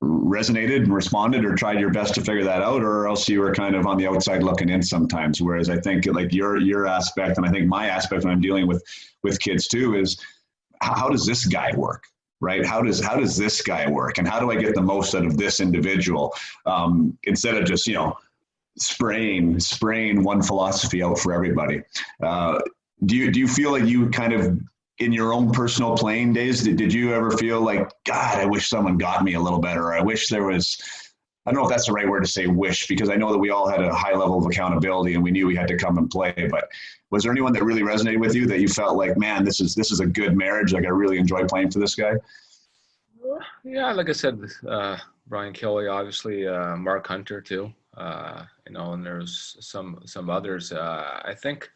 C: resonated and responded or tried your best to figure that out, or else you were kind of on the outside looking in sometimes. Whereas I think like your aspect, and I think my aspect when I'm dealing with kids too, is how does this guy work? Right? How does this guy work? And how do I get the most out of this individual? Instead of just, spraying one philosophy out for everybody. Do you feel like you kind of, in your own personal playing days, did you ever feel like, God, I wish someone got me a little better, or I wish there was, I don't know if that's the right word to say wish, because I know that we all had a high level of accountability and we knew we had to come and play, but was there anyone that really resonated with you that you felt like, man, this is a good marriage, like I really enjoy playing for this guy?
D: Yeah, like I said, Brian Kelly, obviously, Mark Hunter too. And there's some others. I think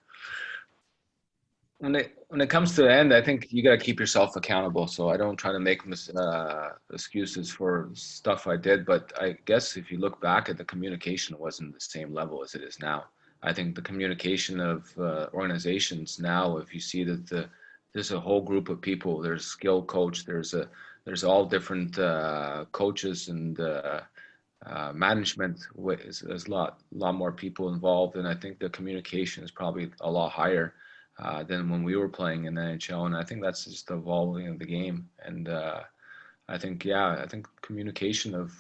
D: when it comes to the end, I think you got to keep yourself accountable. So I don't try to make excuses for stuff I did, but I guess if you look back at the communication, it wasn't the same level as it is now. I think the communication of organizations now, if you see that there's a whole group of people, there's a skill coach, there's all different coaches and management. There's a lot more people involved, and I think the communication is probably a lot higher than when we were playing in the NHL, and I think that's just the evolving of the game. And I think communication of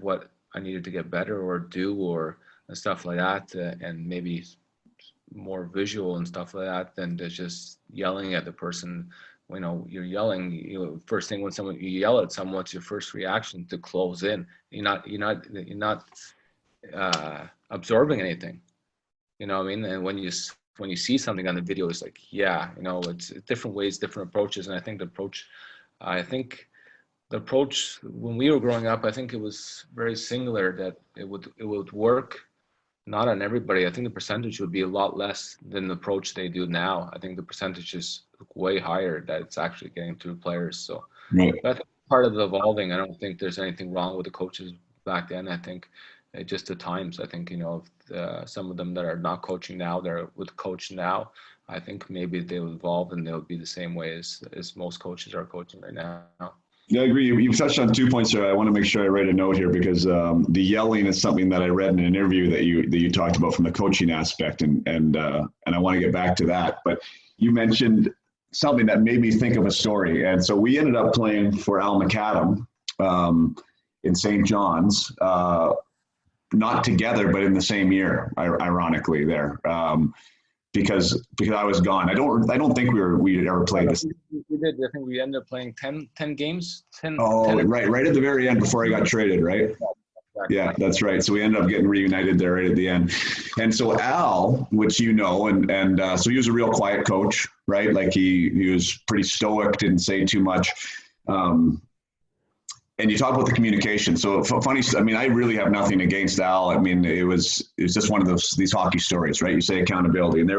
D: what I needed to get better or do or stuff like that, and maybe more visual and stuff like that than just yelling at the person. You're yelling. First thing when you yell at someone, what's your first reaction? To close in. You're not absorbing anything. You know what I mean? And when you see something on the video, it's like, it's different ways, different approaches. And I think the approach when we were growing up, I think it was very singular, that it would work. Not on everybody. I think the percentage would be a lot less than the approach they do now. I think the percentage is way higher that it's actually getting through players. So that's part of the evolving. I don't think there's anything wrong with the coaches back then. I think just the times. I think, some of them that are not coaching now, they're with coach now. I think maybe they'll evolve and they'll be the same way as most coaches are coaching right now.
C: Yeah, I agree. You've touched on 2 points there. I want to make sure I write a note here because the yelling is something that I read in an interview that you talked about from the coaching aspect, and I want to get back to that. But you mentioned something that made me think of a story, and so we ended up playing for Al McAdam in St. John's, not together, but in the same year, ironically there. Because I was gone. I don't think we ever played this.
D: We did. I think we ended up playing 10 games. 10.
C: Right at the very end before I got traded, right? Yeah, that's right. So we ended up getting reunited there right at the end. And so Al, which and so he was a real quiet coach, right? Like he was pretty stoic, didn't say too much. and you talk about the communication. So funny, I mean, I really have nothing against Al. I mean, it was just one of these hockey stories, right? You say accountability, and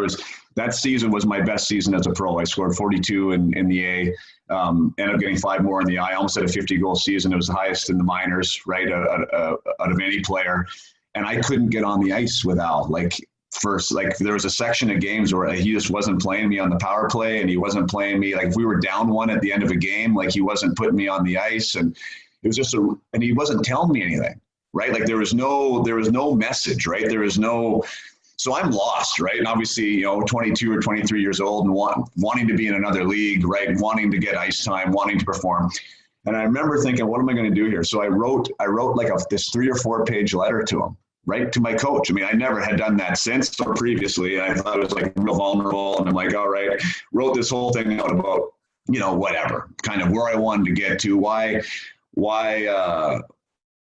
C: that season was my best season as a pro. I scored 42 in the A, ended up getting 5 more in the I. Almost had a 50-goal season. It was the highest in the minors, right, out of any player. And I couldn't get on the ice with Al. There was a section of games where he just wasn't playing me on the power play, and he wasn't playing me. Like, if we were down 1 at the end of a game, like, he wasn't putting me on the ice, and it was just and he wasn't telling me anything, right? Like, there was no message, right? So I'm lost, right? And obviously, 22 or 23 years old and wanting to be in another league, right? Wanting to get ice time, wanting to perform. And I remember thinking, what am I going to do here? So I wrote like this 3 or 4 page letter to him, right, to my coach. I mean, I never had done that since or previously. And I thought it was like real vulnerable. And I'm like, all right, wrote this whole thing out about, whatever, kind of where I wanted to get to, why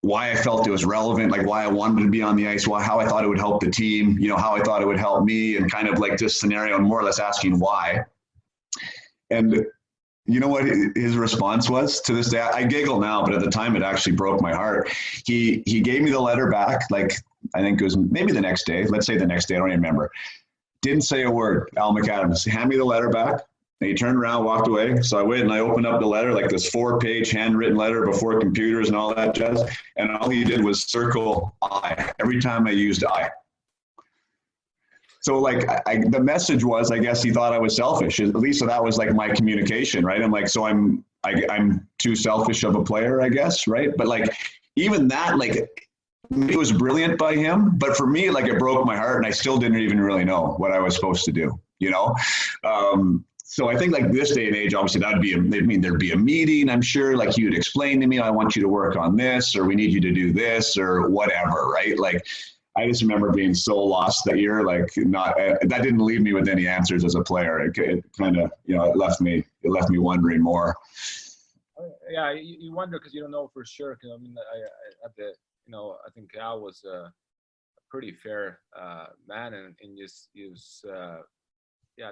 C: I felt it was relevant, like why I wanted to be on the ice, how I thought it would help the team, how I thought it would help me, and kind of like this scenario, and more or less asking why. And you know what his response was? To this day, I giggle now, but at the time it actually broke my heart. He gave me the letter back, like, I think it was maybe the next day. Let's say the next day, I don't even remember. Didn't say a word. Al McAdams, hand me the letter back. And he turned around, walked away. So I went and I opened up the letter, like this 4-page handwritten letter before computers and all that jazz. And all he did was circle I every time I used I. So like the message was, I guess he thought I was selfish. At least so that was like my communication, right? I'm like, so I'm too selfish of a player, I guess, right? But like even that, like it was brilliant by him. But for me, like it broke my heart, and I still didn't even really know what I was supposed to do, So I think like this day and age, obviously there'd be a meeting, I'm sure, like he would explain to me, I want you to work on this, or we need you to do this, or whatever, right? Like, I just remember being so lost that year, like that didn't leave me with any answers as a player. It kind of, it left me wondering more.
D: Yeah, you wonder because you don't know for sure. Because I mean, I think Al was a pretty fair man, and he was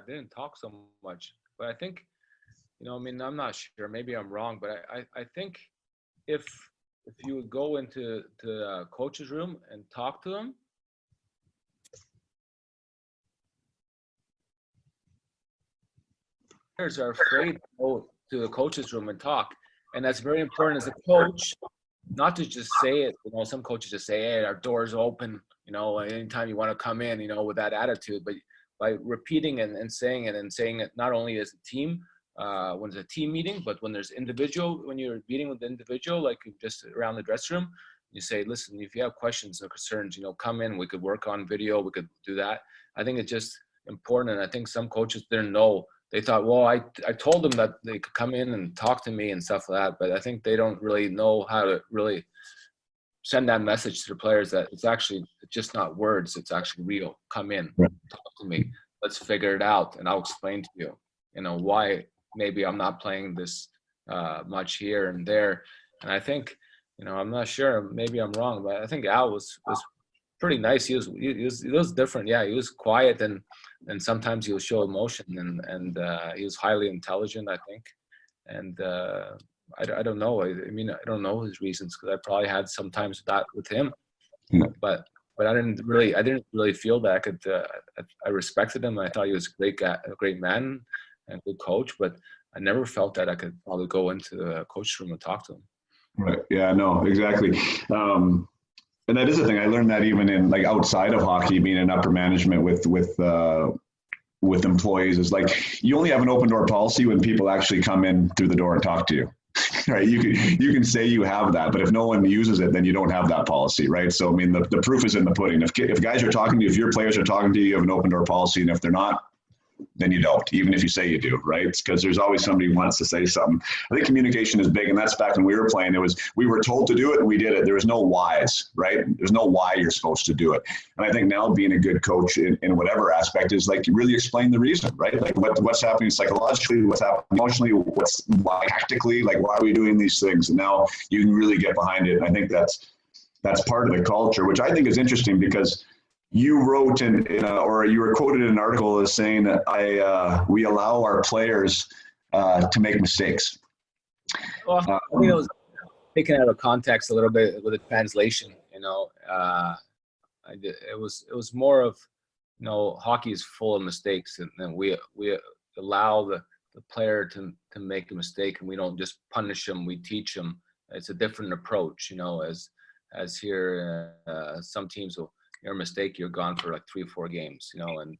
D: didn't talk so much. But I think, I'm not sure. Maybe I'm wrong, but I think if you would go into the coach's room and talk to him, players are afraid to go to the coach's room and talk. And that's very important as a coach, not to just say it. Some coaches just say, hey, our door's open, anytime you want to come in, with that attitude. But by repeating and saying it not only as a team, when it's a team meeting, but when you're meeting with the individual, like just around the dressing room, you say, listen, if you have questions or concerns, come in, we could work on video, we could do that. I think it's just important. And I think some coaches didn't know. They thought, well, I told them that they could come in and talk to me and stuff like that, but I think they don't really know how to really send that message to the players that it's just not words, it's actually real. Come in, talk to me, let's figure it out, and I'll explain to you, why maybe I'm not playing this much here and there. And I think, I'm not sure, maybe I'm wrong, but I think Al was pretty nice. He was different. Yeah, he was quiet and sometimes he'll show emotion, and he was highly intelligent, I think. And I don't know. I don't know his reasons, because I probably had sometimes that with him, but I didn't really feel that I respected him. I thought he was a great man and good coach, but I never felt that I could probably go into the coach's room and talk to him.
C: Right. Yeah, no, exactly. And that is the thing. I learned that even in like outside of hockey, being in upper management with employees, is like you only have an open door policy when people actually come in through the door and talk to you. Right? You can say you have that, but if no one uses it, then you don't have that policy, right? So I mean, the proof is in the pudding. If guys are talking to you, if your players are talking to you, you have an open door policy, and if they're not, then you don't, even if you say you do, right? Because there's always somebody who wants to say something. I think communication is big, and that's back when we were playing. We were told to do it, and we did it. There was no whys, right? There's no why you're supposed to do it. And I think now being a good coach in whatever aspect is like you really explain the reason, right? Like what's happening psychologically, what's happening emotionally, why tactically, like why are we doing these things? And now you can really get behind it. And I think that's part of the culture, which I think is interesting because you wrote or you were quoted in an article as saying that we allow our players to make mistakes.
D: Well, taken out of context a little bit with the translation. It was more of, hockey is full of mistakes, and we allow the player to make a mistake, and we don't just punish them. We teach them. It's a different approach, as here some teams will, your mistake, you're gone for like 3 or 4 games, and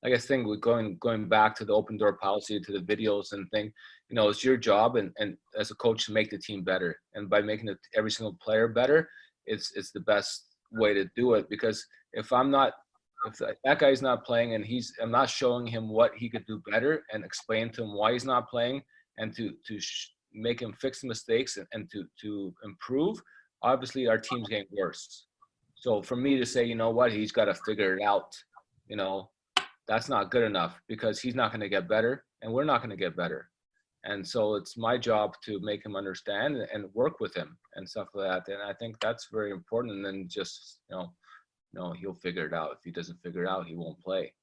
D: I guess with going back to the open door policy, to the videos and thing, it's your job and as a coach to make the team better, and by making every single player better, it's the best way to do it. Because if that guy's not playing and I'm not showing him what he could do better and explain to him why he's not playing, and to make him fix the mistakes and to improve, obviously our team's getting worse. So for me to say, he's got to figure it out, that's not good enough, because he's not going to get better and we're not going to get better. And so it's my job to make him understand and work with him and stuff like that. And I think that's very important. And then just, he'll figure it out. If he doesn't figure it out, he won't play.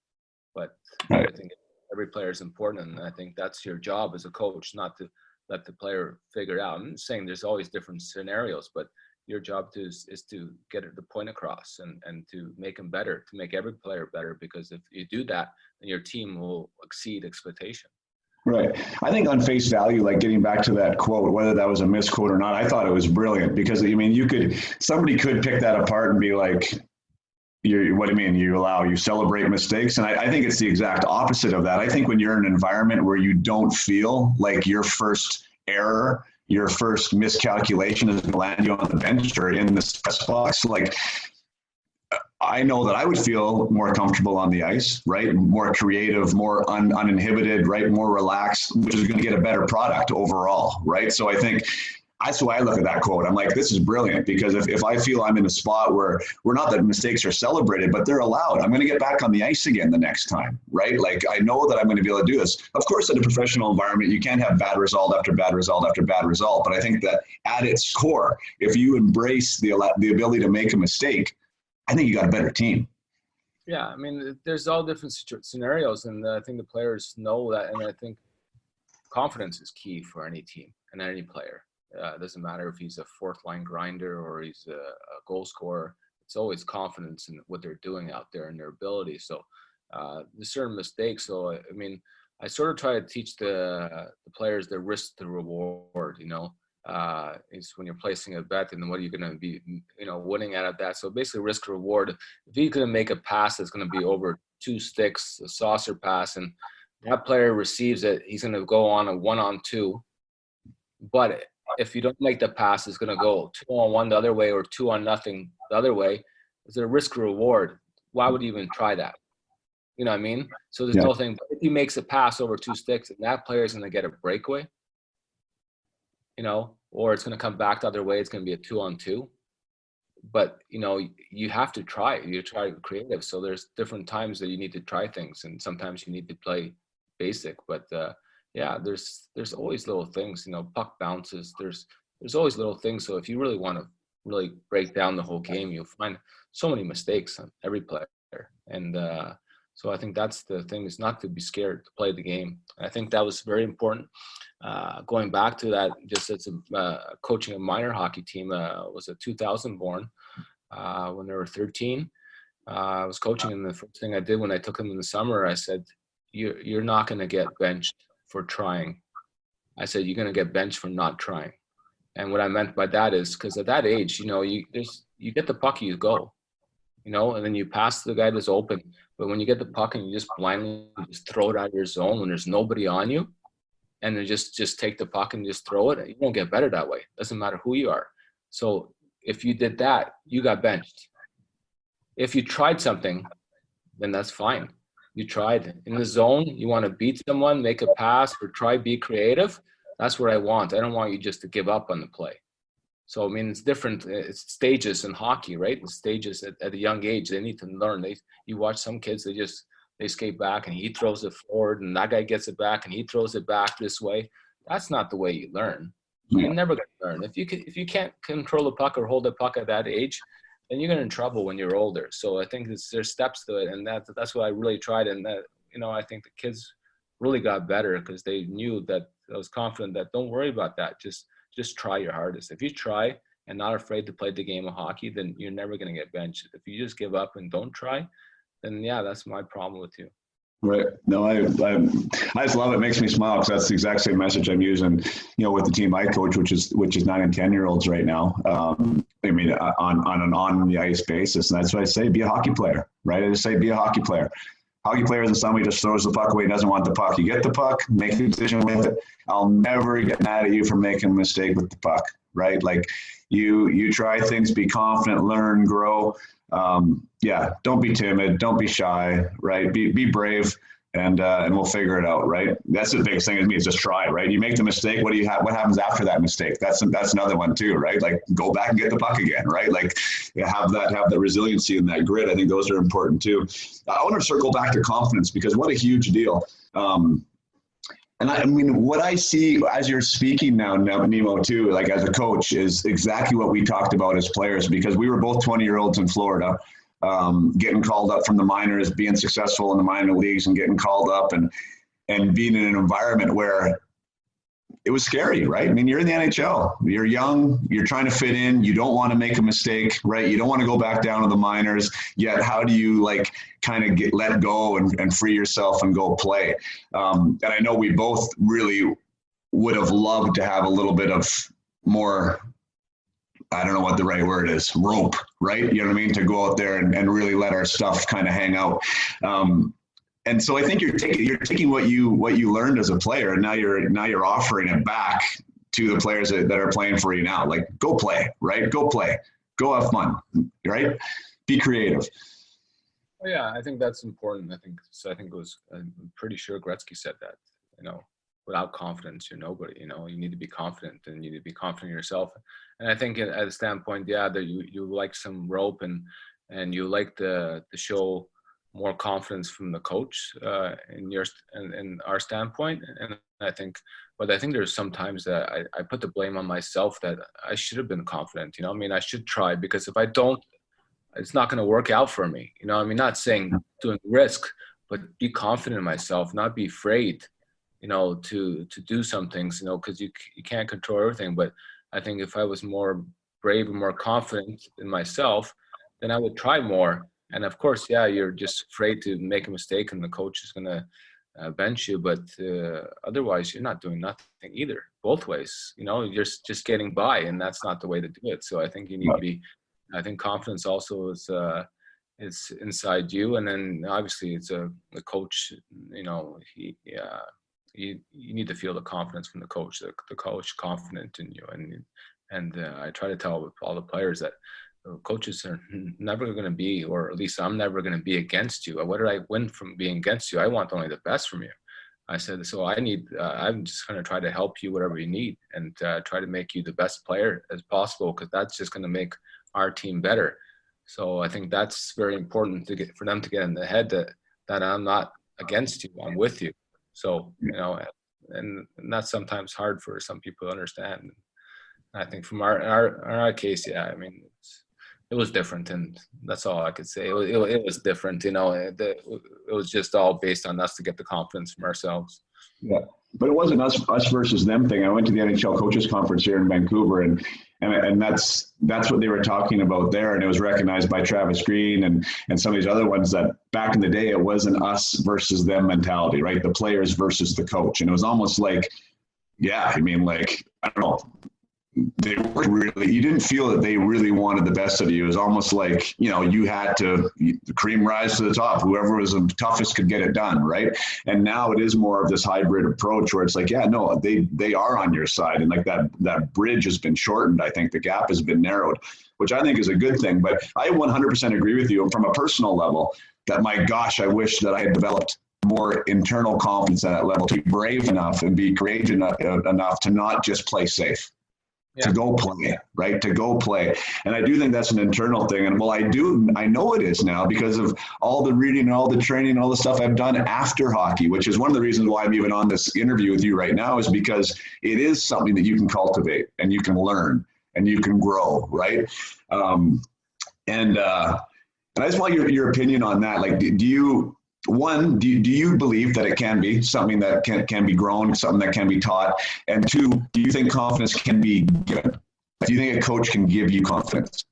D: But
C: right.
D: I think every player is important. And I think that's your job as a coach, not to let the player figure it out. I'm saying there's always different scenarios, but your job is to get the point across and to make him better, to make every player better. Because if you do that, then your team will exceed expectation.
C: Right. I think on face value, like getting back to that quote, whether that was a misquote or not, I thought it was brilliant, because somebody could pick that apart and be like, what do you mean you celebrate mistakes? And I think it's the exact opposite of that. I think when you're in an environment where you don't feel like your first error, your first miscalculation is going to land you on the bench or in the press box, like, I know that I would feel more comfortable on the ice, right? More creative, more uninhibited, right? More relaxed, which is going to get a better product overall, right? So I think that's why I look at that quote. I'm like, this is brilliant, because if I feel I'm in a spot where we're not that mistakes are celebrated, but they're allowed, I'm going to get back on the ice again the next time, right? Like, I know that I'm going to be able to do this. Of course, in a professional environment, you can't have bad result after bad result after bad result. But I think that at its core, if you embrace the ability to make a mistake, I think you got a better team.
D: Yeah, I mean, there's all different scenarios, and I think the players know that. And I think confidence is key for any team and any player. It doesn't matter if he's a fourth-line grinder or he's a goal scorer. It's always confidence in what they're doing out there and their ability. So there's certain mistakes. So, I mean, I sort of try to teach the players the risk to reward, it's when you're placing a bet, and what are you going to be, winning out of that. So basically risk reward. If he's going to make a pass that's going to be over 2 sticks, a saucer pass, and that player receives it, he's going to go on a 1-on-2. But if you don't make the pass, it's going to go 2-on-1 the other way or 2-on-0 the other way. It's a risk reward. Why would you even try that? You know what I mean? So there's no thing. But if he makes a pass over 2 sticks, and that player is going to get a breakaway, or it's going to come back the other way. It's going to be a 2-on-2. But, you have to try it. You try creative. So there's different times that you need to try things, and sometimes you need to play basic. But, there's always little things, puck bounces. There's always little things. So if you really want to really break down the whole game, you'll find so many mistakes on every player. And so I think that's the thing, is not to be scared to play the game. I think that was very important. Going back to that, just as coaching a minor hockey team, was a 2000 born when they were 13. I was coaching, and the first thing I did when I took them in the summer, I said, you're not going to get benched for trying. I said, you're going to get benched for not trying. And what I meant by that is, because at that age, you get the puck, you go, and then you pass the guy that's open. But when you get the puck and you just blindly just throw it out of your zone when there's nobody on you, and then just take the puck and just throw it, you won't get better that way. Doesn't matter who you are. So if you did that, you got benched. If you tried something, then that's fine. You tried. In the zone, you want to beat someone, make a pass, or be creative. That's what I want. I don't want you just to give up on the play. So, I mean, it's different. It's stages in hockey, right? The stages at a young age, they need to learn. You watch some kids, they skate back and he throws it forward, and that guy gets it back and he throws it back this way. That's not the way you learn. You're never going to learn. If you can't control the puck or hold the puck at that age, then you're in trouble when you're older. So I think there's steps to it, and that's what I really tried. And that, I think the kids really got better, because they knew that I was confident that don't worry about that. Just just try your hardest. If you try and not afraid to play the game of hockey, then you're never going to get benched. If you just give up and don't try, then yeah, that's my problem with you.
C: Right. No, I just love it. It makes me smile because that's the exact same message I'm using, with the team I coach, which is 9 and 10-year-olds right now. I mean, on an on the ice basis, and that's what I say: be a hockey player, right? I just say be a hockey player. Hockey player isn't somebody who just throws the puck away and doesn't want the puck. You get the puck, make a decision with it. I'll never get mad at you for making a mistake with the puck, right? Like you try things, be confident, learn, grow. Don't be timid, don't be shy, right? Be brave, and we'll figure it out, right? That's the biggest thing to me is just try, right? You make the mistake, what happens after that mistake? That's another one too, right? Like go back and get the puck again, right? Like have that resiliency and that grit. I think those are important too. I want to circle back to confidence because what a huge deal. And I mean, what I see as you're speaking now, Nemo, too, like as a coach, is exactly what we talked about as players, because we were both 20-year-olds in Florida, getting called up from the minors, being successful in the minor leagues and getting called up and being in an environment where it was scary, right? I mean, you're in the NHL, you're young, you're trying to fit in, you don't want to make a mistake, right? You don't want to go back down to the minors, yet how do you kind of let go and free yourself and go play? And I know we both really would have loved to have a little bit of more, I don't know what the right word is, rope, right? You know what I mean? To go out there and really let our stuff kind of hang out. And so I think you're taking what you learned as a player, and now you're offering it back to the players that are playing for you now. Like, go play, right? Go play, go have fun, right? Be creative.
D: Well, yeah, I think that's important. I think it was. I'm pretty sure Gretzky said that. Without confidence, you're nobody. You need to be confident, and you need to be confident in yourself. And I think at a standpoint, yeah, that you like some rope and you like to show more confidence from the coach in our standpoint. And I think there's sometimes that I put the blame on myself that I should have been confident. I should try, because if I don't, it's not going to work out for me. Not saying doing risk, but be confident in myself, not be afraid, to do some things, because you can't control everything. But I think if I was more brave and more confident in myself, then I would try more. And of course, yeah, you're just afraid to make a mistake and the coach is going to bench you. But otherwise, you're not doing nothing either, both ways. You're just getting by, and that's not the way to do it. So I think you need to be, I think confidence also is inside you. And then obviously it's the coach, you need to feel the confidence from the coach confident in you. And I try to tell all the players that coaches are never going to be, or at least I'm never going to be against you. What did I win from being against you? I want only the best from you. I said, so I'm just going to try to help you whatever you need, and try to make you the best player as possible, because that's just going to make our team better. So I think that's very important for them to get in the head that I'm not against you, I'm with you. So, and that's sometimes hard for some people to understand. I think from our case, yeah, it was different, and that's all I could say. It was different, it was just all based on us to get the confidence from ourselves.
C: Yeah, but it wasn't us versus them thing. I went to the NHL coaches conference here in Vancouver, and that's what they were talking about there, and it was recognized by Travis Green and some of these other ones, that back in the day it wasn't us versus them mentality, right? The players versus the coach, and it was almost like, yeah, I don't know. They weren't really, you didn't feel that they really wanted the best of you. It was almost like, you had to, the cream rise to the top. Whoever was the toughest could get it done, right? And now it is more of this hybrid approach where it's like, yeah, no, they are on your side. And that bridge has been shortened. I think the gap has been narrowed, which I think is a good thing. But I 100% agree with you from a personal level that, my gosh, I wish that I had developed more internal confidence at that level, to be brave enough and be courageous enough to not just play safe. Yeah. To go play, right? To go play. And I do think that's an internal thing. And I know it is now, because of all the reading and all the training and all the stuff I've done after hockey, which is one of the reasons why I'm even on this interview with you right now, is because it is something that you can cultivate and you can learn and you can grow, right? And I just want your opinion on that. Like, do you, one, do you believe that it can be something that can be grown, something that can be taught? And two, do you think confidence can be given? Do you think a coach can give you confidence?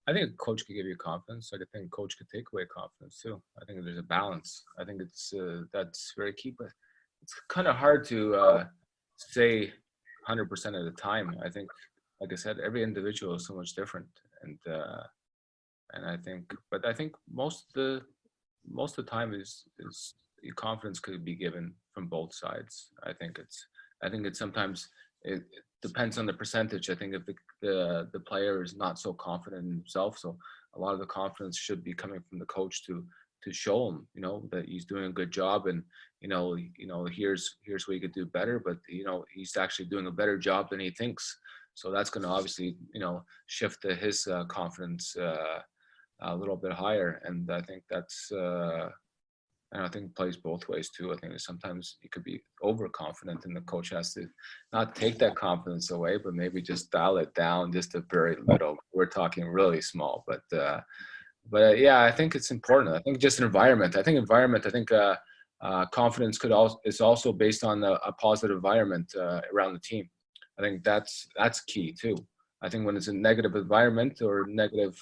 D: I think a coach could give you confidence. I think a coach could take away confidence too. I think there's a balance. I think it's that's very key, but it's kind of hard to say 100% of the time. I think, like I said, every individual is so much different, and I think most of the time is confidence could be given from both sides. I think it's sometimes it depends on the percentage. I think if the player is not so confident in himself, so a lot of the confidence should be coming from the coach to show him, that he's doing a good job, and here's what he could do better, but he's actually doing a better job than he thinks. So that's going to obviously shift his confidence a little bit higher, and I think that's and I think it plays both ways too. I think that sometimes you could be overconfident, and the coach has to not take that confidence away, but maybe just dial it down just a very little. We're talking really small, but yeah, I think it's important. I think just environment. I think confidence is also based on a positive environment around the team. I think that's key too. I think when it's a negative environment or negative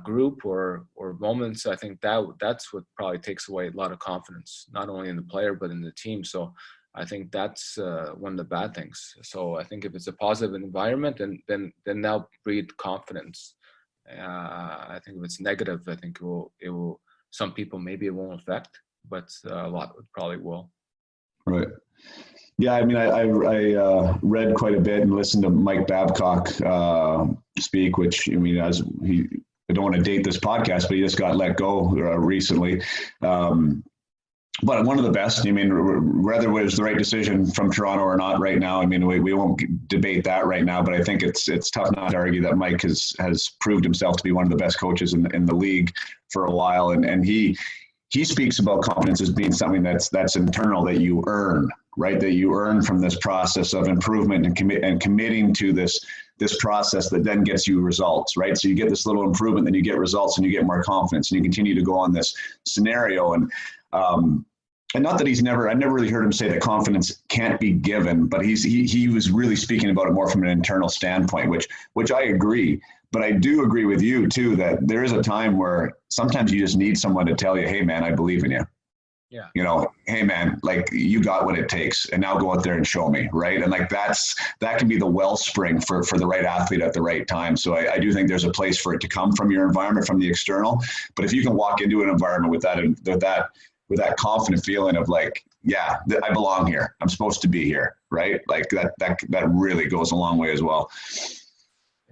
D: group or moments, I think that's what probably takes away a lot of confidence, not only in the player but in the team. So I think that's one of the bad things. So I think if it's a positive environment, then that'll breed confidence. I think if it's negative, I think it will. Some people maybe it won't affect, but a lot probably will.
C: Right. Yeah, I mean, I read quite a bit and listened to Mike Babcock speak, which, I mean, I don't want to date this podcast, but he just got let go recently. But one of the best, I mean, whether it was the right decision from Toronto or not right now, I mean, we won't debate that right now, but I think it's tough not to argue that Mike has proved himself to be one of the best coaches in the league for a while. And he speaks about confidence as being something that's internal, that you earn, right? That you earn from this process of improvement and committing to this process that then gets you results, right? So you get this little improvement, then you get results, and you get more confidence, and you continue to go on this scenario. And not that I never really heard him say that confidence can't be given, but he was really speaking about it more from an internal standpoint, which I agree. But I do agree with you too, that there is a time where sometimes you just need someone to tell you, hey man, I believe in you.
D: Yeah.
C: Hey man, like you got what it takes, and now go out there and show me, right? And like that can be the wellspring for the right athlete at the right time. So I do think there's a place for it to come from your environment, from the external. But if you can walk into an environment with that confident feeling of like, yeah, I belong here, I'm supposed to be here, right? Like that really goes a long way as well.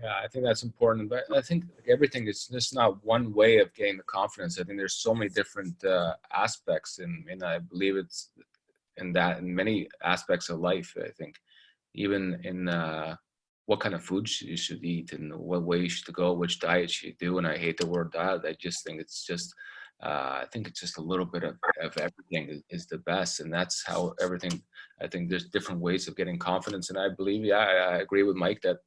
D: Yeah, I think that's important. But I think everything is just not one way of getting the confidence. I think there's so many different aspects, and I believe it's in many aspects of life. I think even in what kind of food you should eat and what way you should go, which diet you do. And I hate the word diet. I just think it's just I think it's just a little bit of everything is the best, and that's how everything. I think there's different ways of getting confidence, and I believe, yeah, I agree with Mike that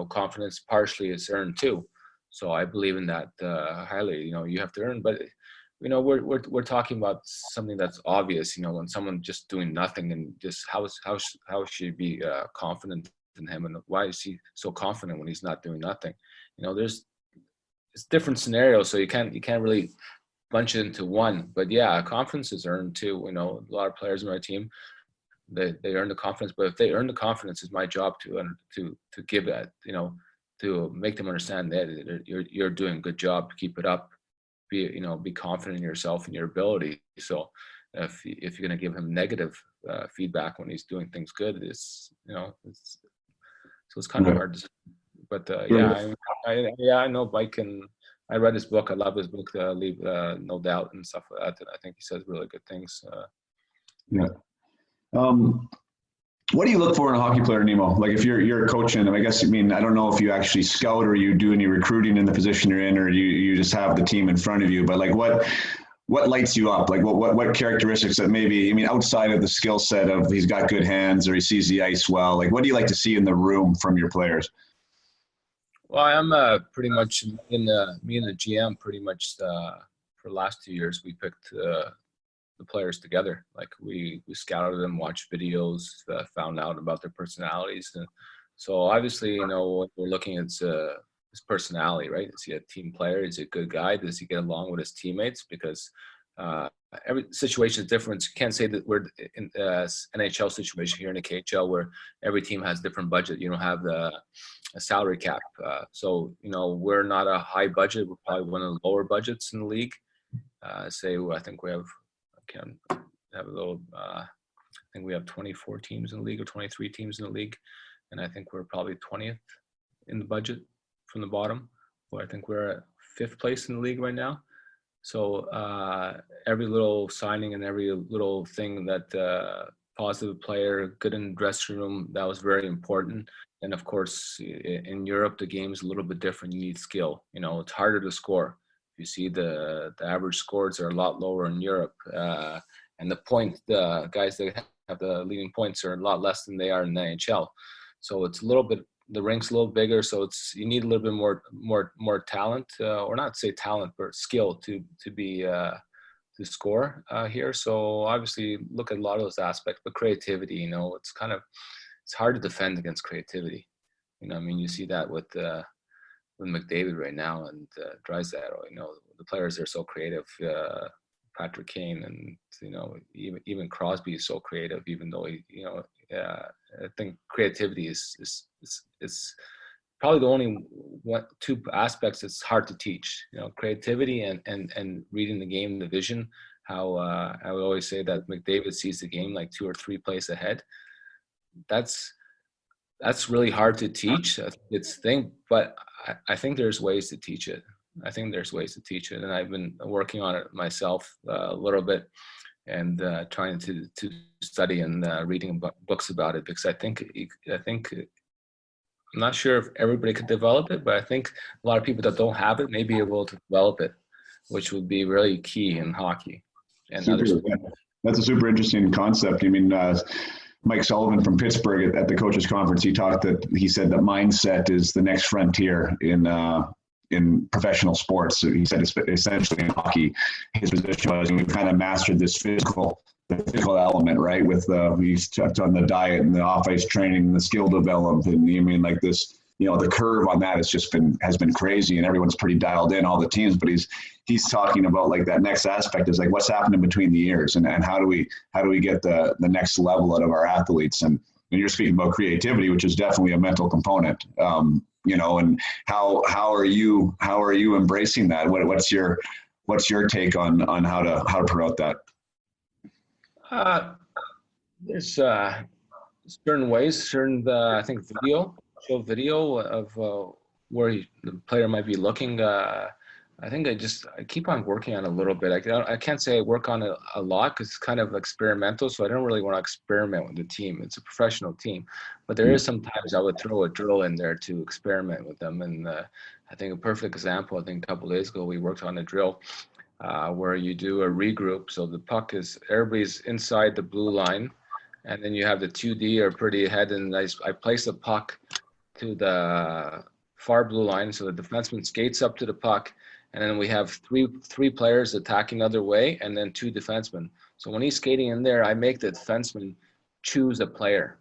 D: confidence partially is earned too. So I believe in that highly. You have to earn, but we're talking about something that's obvious. When someone just doing nothing, and just how should he be confident in him, and why is he so confident when he's not doing nothing? It's different scenarios, so you can't really bunch it into one. But yeah, confidence is earned too. A lot of players in my team, they earn the confidence, but if they earn the confidence, it's my job to give that, to make them understand that you're doing a good job, keep it up, be confident in yourself and your ability. So if you're going to give him negative feedback when he's doing things good, it's kind of hard to say. But I know Mike, and I read his book. I love his book, Leave No Doubt and stuff like that. And I think he says really good things.
C: Yeah. What do you look for in a hockey player, Nemo? Like if you're coaching them, I guess, I don't know if you actually scout or you do any recruiting in the position you're in, or you just have the team in front of you, but like what lights you up? Like what characteristics that maybe, outside of the skill set of he's got good hands or he sees the ice well, like what do you like to see in the room from your players?
D: Well, I'm pretty much me and the GM pretty much for the last 2 years, we picked the players together. Like we scouted them, watched videos, found out about their personalities. And so obviously, what we're looking at his personality, right? Is he a team player? Is he a good guy? Does he get along with his teammates? Because every situation is different. You can't say that we're in NHL situation here in the KHL where every team has different budget. You don't have a salary cap. So, we're not a high budget. We're probably one of the lower budgets in the league. I think we have, I think we have 24 teams in the league or 23 teams in the league. And I think we're probably 20th in the budget from the bottom. Well, I think we're at 5th place in the league right now. So every little signing and every little thing that positive player, good in the dressing room, that was very important. And of course, in Europe, the game is a little bit different. You need skill. It's harder to score. You see the average scores are a lot lower in Europe. And the guys that have the leading points are a lot less than they are in the NHL. So it's a little bit, the rink's a little bigger. So you need a little bit more talent, or not say talent, but skill to to score here. So obviously look at a lot of those aspects, but creativity, it's hard to defend against creativity. You see that with McDavid right now and Draisaitl. The players are so creative. Patrick Kane and even Crosby is so creative. Even though I think creativity is probably the only two aspects that's hard to teach. Creativity and reading the game, the vision. How I would always say that McDavid sees the game like 2 or 3 plays ahead. That's really hard to teach. It's thing, but I think there's ways to teach it. And I've been working on it myself a little bit, and trying to study and reading books about it, because I think I'm not sure if everybody could develop it, but I think a lot of people that don't have it may be able to develop it, which would be really key in hockey and other sports.
C: That's a super interesting concept. Mike Sullivan from Pittsburgh at the coaches conference, he said that mindset is the next frontier in professional sports. So he said essentially in hockey, his position was, we've kind of mastered the physical element, right? With we touched on the diet and the off-ice training and the skill development, and like this, the curve on that has been crazy, and everyone's pretty dialed in, all the teams. But he's talking about like that next aspect is like what's happening between the years, and how do we get the next level out of our athletes. And you're speaking about creativity, which is definitely a mental component. And how are you embracing that? What's your take on how to promote that?
D: There's certain ways, I think show video of where the player might be looking. I think I keep on working on it a little bit. I can't say I work on it a lot because it's kind of experimental, so I don't really want to experiment with the team. It's a professional team. But there is sometimes I would throw a drill in there to experiment with them. And I think a perfect example, a couple of days ago, we worked on a drill where you do a regroup. So the puck everybody's inside the blue line, and then you have the 2D are pretty ahead, and I place the puck to the far blue line, so the defenseman skates up to the puck, and then we have three players attacking the other way, and then 2 defensemen. So when he's skating in there, I make the defenseman choose a player.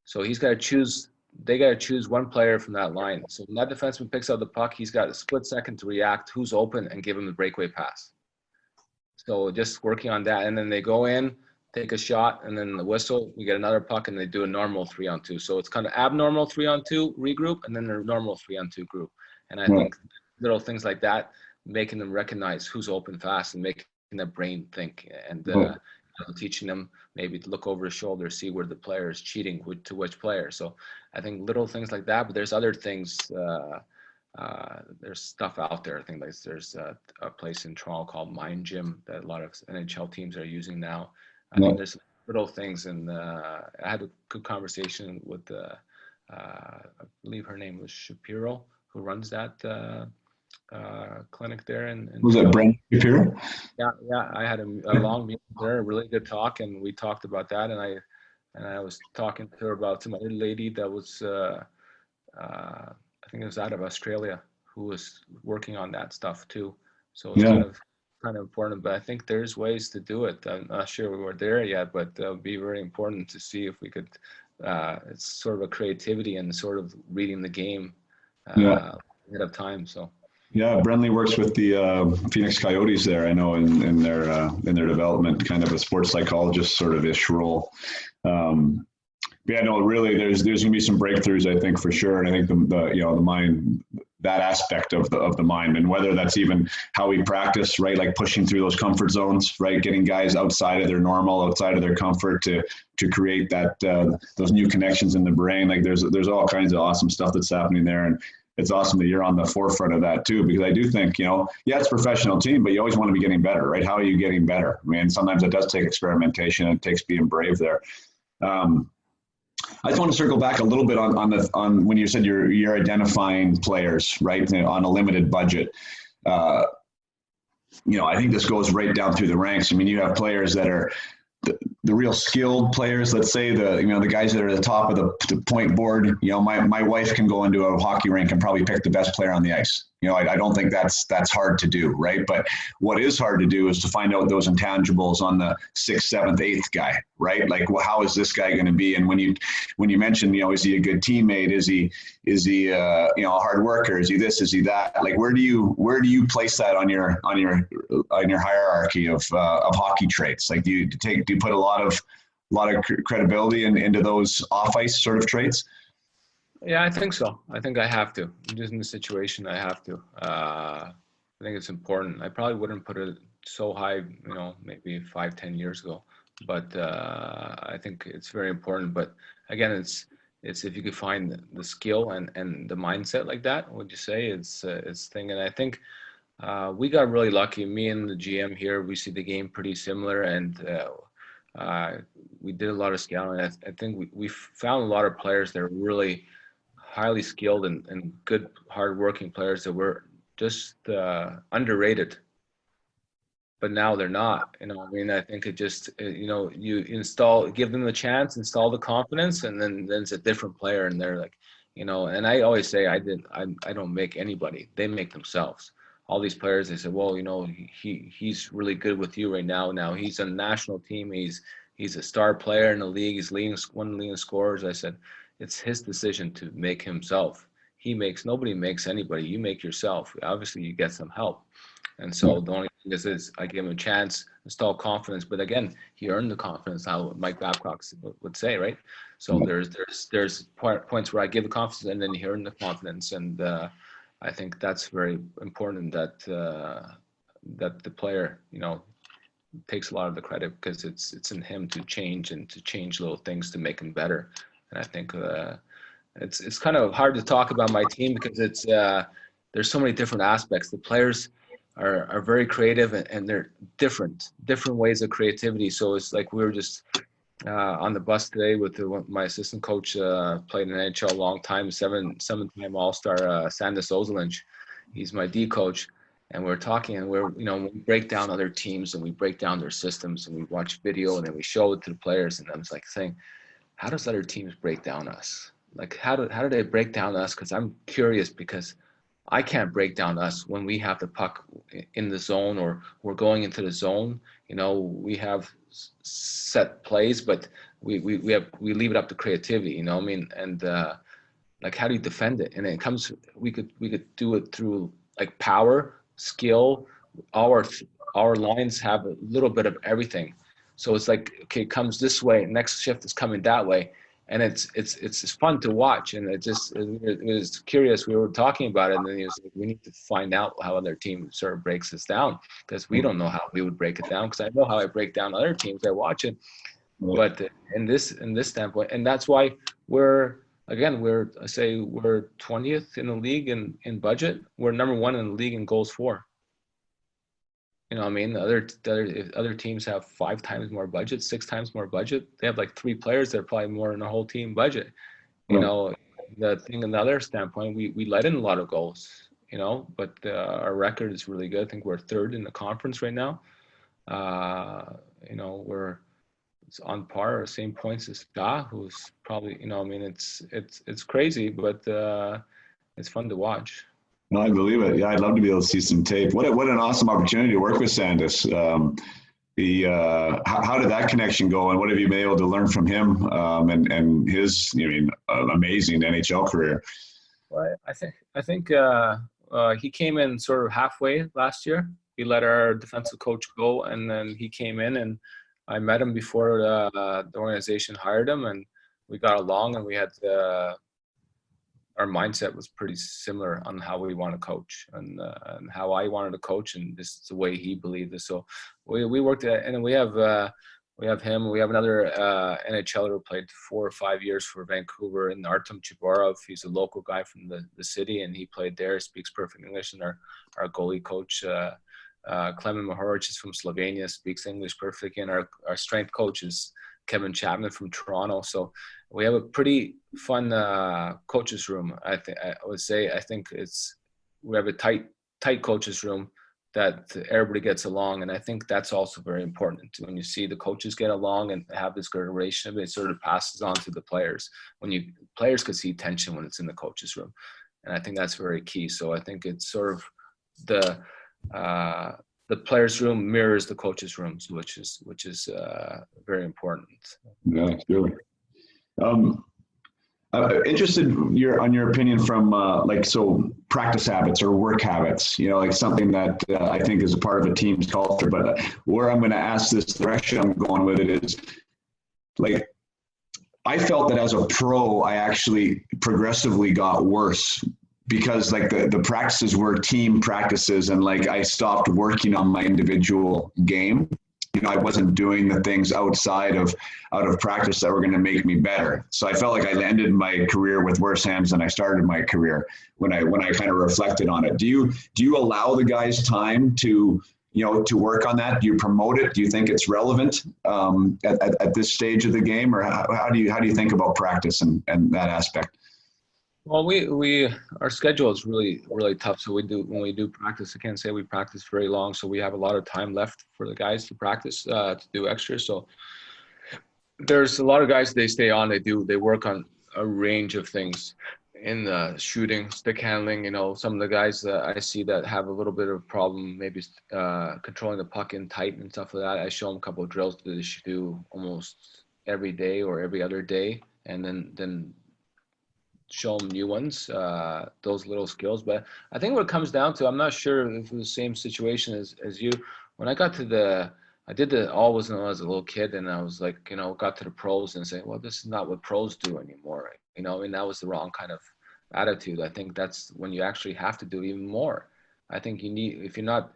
D: So they got to choose one player from that line. So when that defenseman picks up the puck, he's got a split second to react, who's open, and give him the breakaway pass. So just working on that, and then they go in, take a shot, and then the whistle, we get another puck, and they do a normal 3-on-2. So it's kind of abnormal 3-on-2 regroup, and then their normal 3-on-2 group. And I think little things like that, making them recognize who's open fast and making their brain think, and teaching them maybe to look over his shoulder, see where the player is cheating to which player. So I think little things like that, but there's other things. There's stuff out there. I think there's a place in Toronto called Mind Gym that a lot of NHL teams are using now. I think there's little things, and I had a good conversation with I believe her name was Shapiro, who runs that clinic there. And
C: was that Brent Shapiro?
D: Yeah. I had a long meeting with her, a really good talk, and we talked about that. And I was talking to her about some other lady that was, I think it was out of Australia, who was working on that stuff too. So it's kind of kind of important, but I think there's ways to do it. I'm not sure we're there yet, but it'll be very important to see if we could. It's sort of a creativity and sort of reading the game
C: Yeah.
D: ahead of time. So
C: Yeah, Brenly works with the Phoenix Coyotes there. I know in their development, kind of a sports psychologist sort of ish role. Yeah, no, really, there's going to be some breakthroughs, I think, for sure. And I think the mind, that aspect of the mind, and whether that's even how we practice, right? Like pushing through those comfort zones, right? Getting guys outside of their normal, outside of their comfort to create that those new connections in the brain. Like there's all kinds of awesome stuff that's happening there, and it's awesome that you're on the forefront of that too, because I do think, yeah, it's a professional team, but you always want to be getting better, right? How are you getting better? I mean, sometimes it does take experimentation. It takes being brave there. I just want to circle back a little bit on when you said you're identifying players, right, on a limited budget. I think this goes right down through the ranks. I mean, you have players that are the real skilled players. Let's say the guys that are at the top of the point board. My wife can go into a hockey rink and probably pick the best player on the ice. I don't think that's hard to do, right? But what is hard to do is to find out those intangibles on the 6th, 7th, 8th guy, right? Like, well, how is this guy going to be? And when you mention, is he a good teammate? Is he a hard worker? Is he this? Is he that? Like, where do you place that on your hierarchy of hockey traits? Like, do you put a lot of credibility into those off ice sort of traits?
D: Yeah, I think so. I think I have to. Just in the situation, I have to. I think it's important. I probably wouldn't put it so high, maybe 5-10 years ago. But I think it's very important. But again, it's if you could find the skill and the mindset like that, would you say it's thing? And I think we got really lucky. Me and the GM here, we see the game pretty similar, and we did a lot of scouting. I think we found a lot of players that are really highly skilled and good, hardworking players that were just underrated. But now they're not. I think it just, you give them the chance, install the confidence, and then it's a different player, and they're like, And I always say I don't make anybody; they make themselves. All these players, they say, well, he's really good with you right now. Now he's on the national team. He's a star player in the league. He's one of the leading scorers. I said, it's his decision to make himself. Nobody makes anybody. You make yourself. Obviously, you get some help. And so the only thing is I give him a chance, install confidence. But again, he earned the confidence, how Mike Babcock would say, right? So there's points where I give the confidence, and then he earned the confidence. And I think that's very important that the player, takes a lot of the credit, because it's in him to change little things to make him better. And I think it's kind of hard to talk about my team, because it's there's so many different aspects. The players are very creative, and they're different ways of creativity. So it's like we were just on the bus today with my assistant coach, played in NHL a long time, seven-time All-Star, Sandis Ozelinj. He's my D coach. And we're talking, and we break down other teams, and we break down their systems, and we watch video, and then we show it to the players. And I was like saying, how does other teams break down us? Like, how do they break down us? Because I'm curious, because I can't break down us when we have the puck in the zone, or we're going into the zone. We have set plays, but we leave it up to creativity. And like, how do you defend it? And it comes, we could do it through like power, skill. Our lines have a little bit of everything. So it's like, okay, it comes this way, next shift is coming that way. And it's fun to watch. And it was curious. We were talking about it, and then he was like, we need to find out how other team sort of breaks us down, because we don't know how we would break it down, because I know how I break down other teams. I watch it. But in this standpoint, and that's why we're 20th in the league in budget. We're number 1 in the league in goals for. The other teams have 5 times more budget, 6 times more budget. They have like 3 players that are probably more than the whole team budget. The thing, another standpoint, we let in a lot of goals, but our record is really good. I think we're 3rd in the conference right now. We're on par or same points as Ska, who's probably, it's crazy, but it's fun to watch.
C: No, I believe it. Yeah, I'd love to be able to see some tape. What an awesome opportunity to work with Sandus. How did that connection go, and what have you been able to learn from him and his amazing NHL career?
D: Well, I think he came in sort of halfway last year. He let our defensive coach go, and then he came in, and I met him before the organization hired him, and we got along, and we had our mindset was pretty similar on how we want to coach and how I wanted to coach, and this is the way he believed it. So we worked at, and then we have him. We have another NHL'er who played 4 or 5 years for Vancouver, and Artem Chiborov. He's a local guy from the city, and he played there, speaks perfect English. And our goalie coach, Klemen Mahoric, is from Slovenia, speaks English perfect. And our strength coach is Kevin Chapman from Toronto. So we have a pretty fun coaches room. I would say we have a tight coaches room that everybody gets along, and I think that's also very important. When you see the coaches get along and have this good relation, it sort of passes on to the players. Players could see tension when it's in the coaches room, and I think that's very key. So I think it's sort of the players' room mirrors the coaches' rooms, which is very important.
C: Yeah, sure. Interested on your opinion from practice habits or work habits, like something that I think is a part of a team's culture. But where I'm going to ask this direction I'm going with it is, I felt that as a pro, I actually progressively got worse because the practices were team practices, and I stopped working on my individual game. I wasn't doing the things outside of practice that were going to make me better. So I felt like I ended my career with worse hands than I started my career when I kind of reflected on it. Do you allow the guys time to work on that? Do you promote it? Do you think it's relevant at this stage of the game, or how do you think about practice and that aspect?
D: Well, our schedule is really, really tough. So when we do practice, I can't say we practice very long. So we have a lot of time left for the guys to practice, to do extras. So there's a lot of guys, they stay on, they work on a range of things in the shooting, stick handling. Some of the guys that I see that have a little bit of problem, maybe controlling the puck in tight and stuff like that. I show them a couple of drills that they should do almost every day or every other day. And then show them new ones, those little skills. But I think what it comes down to, I'm not sure if it's the same situation as you. When I got to I did always when I was a little kid, and I was got to the pros and say, well, this is not what pros do anymore. That was the wrong kind of attitude. I think that's when you actually have to do even more. I think you need, if you're not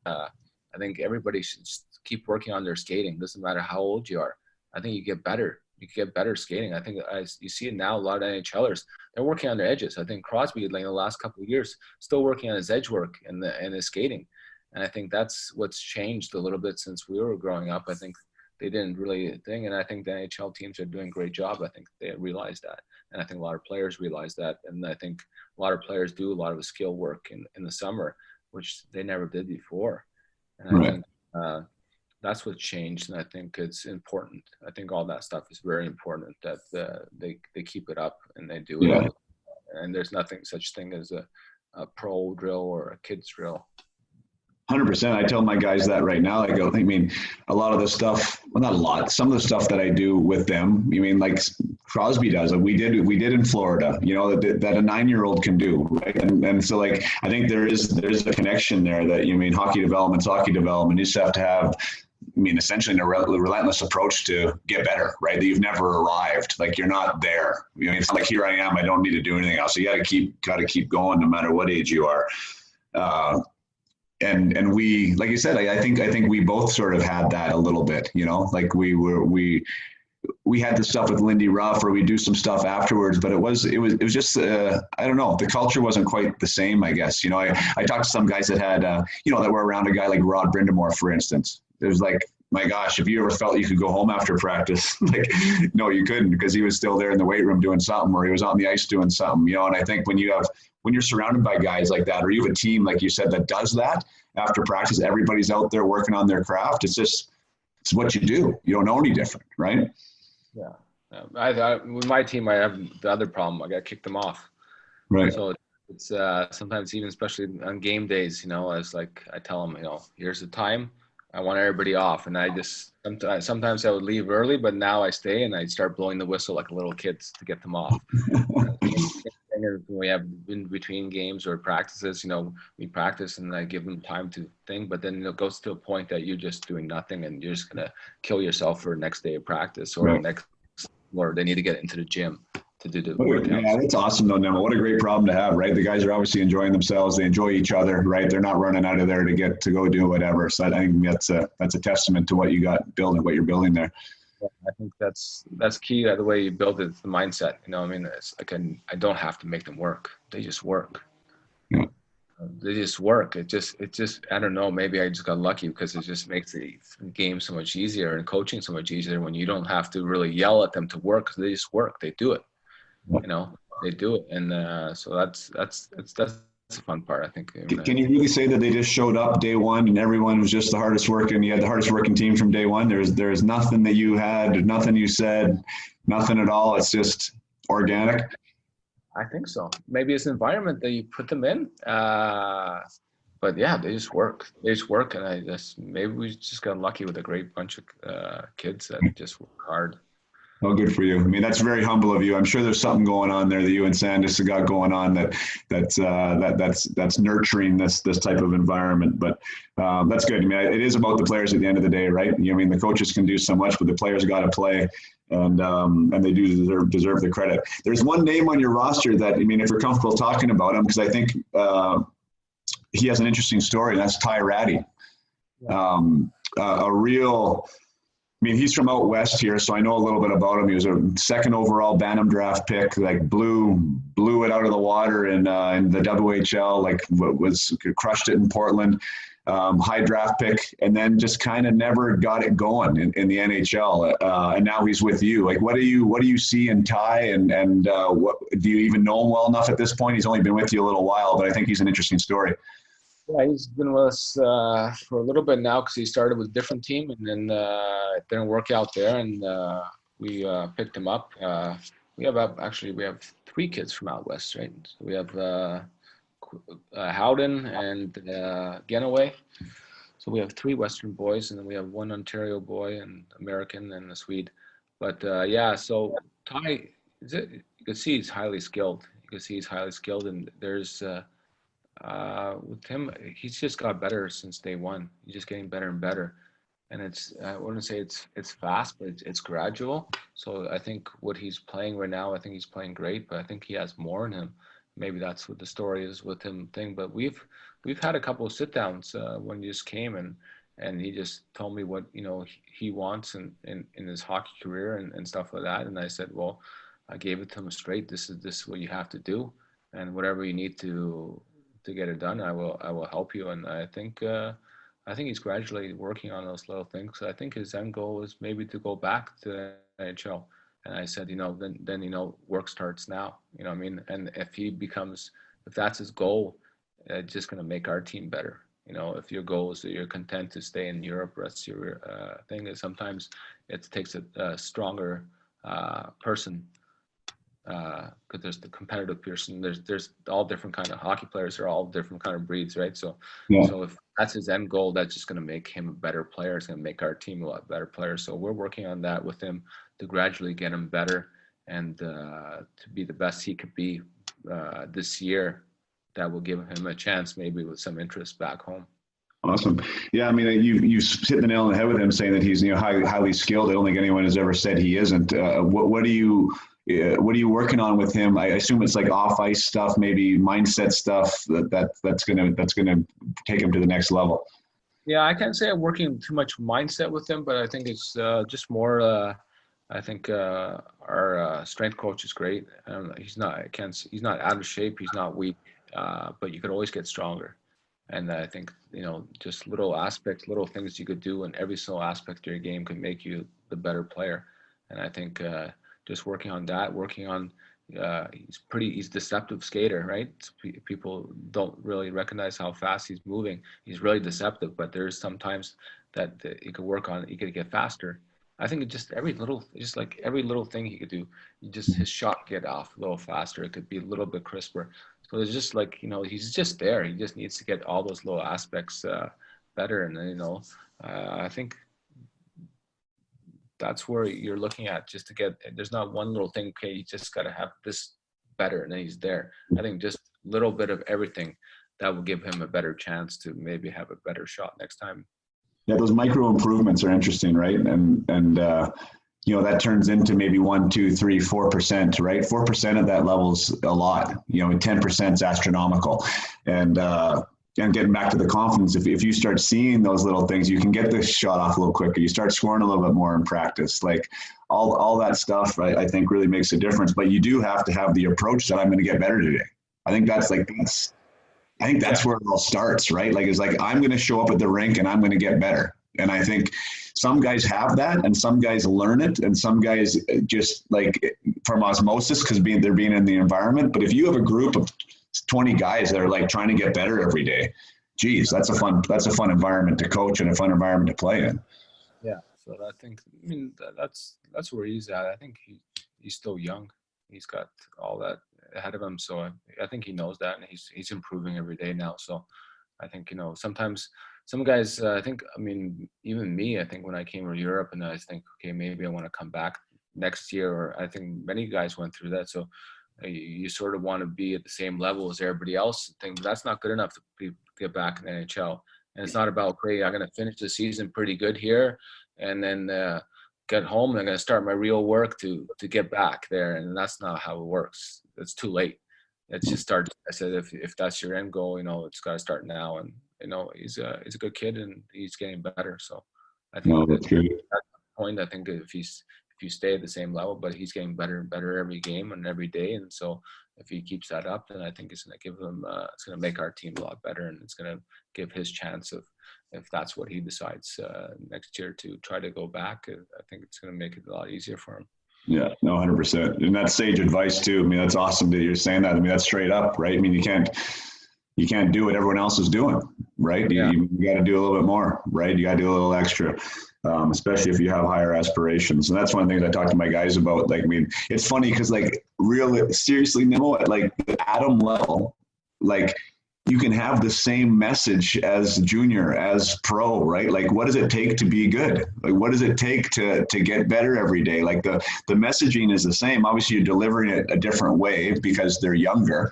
D: I think everybody should keep working on their skating. Doesn't matter how old you are. I think you get better. You get better skating. I think you see it now. A lot of NHL'ers, they're working on their edges. I think Crosby, in the last couple of years, still working on his edge work and his skating. And I think that's what's changed a little bit since we were growing up. I think they didn't really think, and I think the NHL teams are doing a great job. I think they realize that, and I think a lot of players realize that, and I think a lot of players do a lot of the skill work in the summer, which they never did before. And
C: right.
D: I think that's what changed, and I think it's important. I think all that stuff is very important that they keep it up and they do it.
C: Yeah.
D: And there's nothing such thing as a pro drill or a kids drill.
C: 100%. I tell my guys that right now. I mean, a lot of the stuff, well, not a lot, some of the stuff that I do with them, like Crosby does, we did in Florida, that a 9-year-old can do, right? And so I think there's a connection there that, hockey development's hockey development. You just have to have, essentially a relentless approach to get better, right? That you've never arrived. You're not there. It's not like, here I am, I don't need to do anything else. So you got to keep going no matter what age you are. And we, like you said, I think we both sort of had that a little bit, we had the stuff with Lindy Ruff, or we do some stuff afterwards, but it was just, I don't know, the culture wasn't quite the same, I guess. I talked to some guys that had, that were around a guy like Rod Brindamore, for instance. It was my gosh, if you ever felt you could go home after practice, no, you couldn't, because he was still there in the weight room doing something, or he was on the ice doing something, and I think when you're surrounded by guys like that, or you have a team, like you said, that does that after practice, everybody's out there working on their craft. It's what you do. You don't know any different, right?
D: Yeah. With my team, I have the other problem. I got to kick them off.
C: Right.
D: So it's sometimes even especially on game days, it's like I tell them, here's the time. I want everybody off, and I just sometimes I would leave early, but now I stay and I start blowing the whistle like little kids to get them off. When we have in between games or practices, we practice and I give them time to think, but then it goes to a point that you're just doing nothing and you're just gonna kill yourself for the next day of practice or
C: Right.
D: or they need to get into the gym to do the workouts.
C: Yeah, that's awesome though, Nemo. What a great problem to have, right? The guys are obviously enjoying themselves. They enjoy each other, right? They're not running out of there to go do whatever. So I think that's a testament to what you got building, what you're building there.
D: I think that's key. The way you build it, the mindset. It's like I don't have to make them work. They just work.
C: Yeah.
D: They just work. It just I don't know. Maybe I just got lucky because it just makes the game so much easier and coaching so much easier when you don't have to really yell at them to work because they just work. They do it. They do it, and so that's the fun part, I think.
C: Can you really say that they just showed up day one and everyone was just the hardest working? You had the hardest working team from day one. There's nothing that you had, nothing you said, nothing at all. It's just organic.
D: I think so. Maybe it's the environment that you put them in. But yeah, they just work. And maybe we just got lucky with a great bunch of kids that just work hard.
C: Oh, good for you. I mean, that's very humble of you. I'm sure there's something going on there that you and Sandus have got going on that's nurturing this type of environment. But that's good. I mean, it is about the players at the end of the day, right? I mean, the coaches can do so much, but the players got to play, and they do deserve the credit. There's one name on your roster that, I mean, if you're comfortable talking about him, because I think he has an interesting story, and that's Ty Ratty. I mean, he's from out west here, so I know a little bit about him. He was a second overall Bantam draft pick, like blew it out of the water in the WHL, like crushed it in Portland, high draft pick, and then just kind of never got it going in the NHL. And now he's with you. Like, what do you see in Ty, and what do you even know him well enough at this point? He's only been with you a little while, but I think he's an interesting story.
D: Yeah, he's been with us for a little bit now because he started with a different team, and then it didn't work out there, and we picked him up. We have 3 kids from out west, right? So we have Howden and Genoway. So we have 3 Western boys, and then we have 1 Ontario boy, and American, and a Swede. But so Ty, you can see he's highly skilled. And there's with him, he's just got better since day one. He's just getting better and better, and I wouldn't say it's fast, but it's gradual. So I think what he's playing right now, I think he's playing great, but I think he has more in him. Maybe that's what the story is with him But we've had a couple of sit downs when he just came, and he just told me what he wants in his hockey career and stuff like that. And I said, well, I gave it to him straight. This is what you have to do, and whatever you need to get it done, I will help you. And I think he's gradually working on those little things. So I think his end goal is maybe to go back to the NHL. And I said, then work starts now. You know what I mean? And if that's his goal, it's just going to make our team better. If your goal is that you're content to stay in Europe, rest of your thing is sometimes it takes a stronger person. Because there's the competitive person, there's all different kind of hockey players are all different kind of breeds, right? So if that's his end goal, that's just going to make him a better player. It's going to make our team a lot better player. So we're working on that with him to gradually get him better and to be the best he could be this year. That will give him a chance, maybe with some interest back home.
C: Awesome. Yeah, I mean, you hit the nail on the head with him saying that he's highly skilled. I don't think anyone has ever said he isn't. What are you working on with him? I assume it's like off ice stuff, maybe mindset stuff that's gonna take him to the next level.
D: Yeah, I can't say I'm working too much mindset with him, but I think it's just more. I think our strength coach is great. He's not out of shape. He's not weak, but you could always get stronger. And I think just little aspects, little things you could do in every single aspect of your game could make you the better player. And I think just working on that, he's deceptive skater, right? People don't really recognize how fast he's moving. He's really deceptive, but there's sometimes that he could work on. He could get faster. I think just like every little thing he could do, his shot get off a little faster. It could be a little bit crisper. So it's just like, he's just there. He just needs to get all those little aspects better. And then, I think that's where you're looking at, just to get, there's not one little thing, okay, you just got to have this better and then he's there. I think just a little bit of everything that will give him a better chance to maybe have a better shot next time.
C: Yeah, those micro improvements are interesting, right? And that turns into maybe 1, 2, 3, 4%, right? 4% at that level's a lot, and 10% is astronomical. And getting back to the confidence, if you start seeing those little things, you can get the shot off a little quicker. You start scoring a little bit more in practice. Like all that stuff, I think really makes a difference. But you do have to have the approach that I'm going to get better today. I think that's where it all starts, right? Like, it's like, I'm going to show up at the rink and I'm going to get better. And I think some guys have that and some guys learn it and some guys just like from osmosis because they're being in the environment. But if you have a group of 20 guys that are like trying to get better every day, geez, that's a fun environment to coach and a fun environment to play in.
D: Yeah. So I think, that's where he's at. I think he's still young. He's got all that ahead of him. So I think he knows that, and he's improving every day now. So I think, sometimes some guys, even me, I think when I came to Europe and I think, okay, maybe I want to come back next year, or I think many guys went through that. So you sort of want to be at the same level as everybody else. I think that's not good enough to get back in the NHL. And it's not about, okay, I'm going to finish the season pretty good here and then get home and I'm going to start my real work to get back there. And that's not how it works. It's too late. Let's just start. I said, if that's your end goal, it's got to start now. And, he's a good kid and he's getting better. So I think that's the point. I think if you stay at the same level, but he's getting better and better every game and every day. And so if he keeps that up, then I think it's going to give him, it's going to make our team a lot better. And it's going to give his chance of, if that's what he decides next year to try to go back, I think it's going to make it a lot easier for him.
C: Yeah, no, 100%. And that's sage advice too. That's awesome that you're saying that. That's straight up, right? You can't do what everyone else is doing, right?
D: Yeah.
C: You got to do a little bit more, right? You got to do a little extra, especially if you have higher aspirations. And that's one of the things I talk to my guys about. Like, it's funny because seriously, Nemo, at like the atom level, like you can have the same message as junior, as pro, right? Like, what does it take to be good? Like, what does it take to get better every day? Like the messaging is the same. Obviously, you're delivering it a different way because they're younger.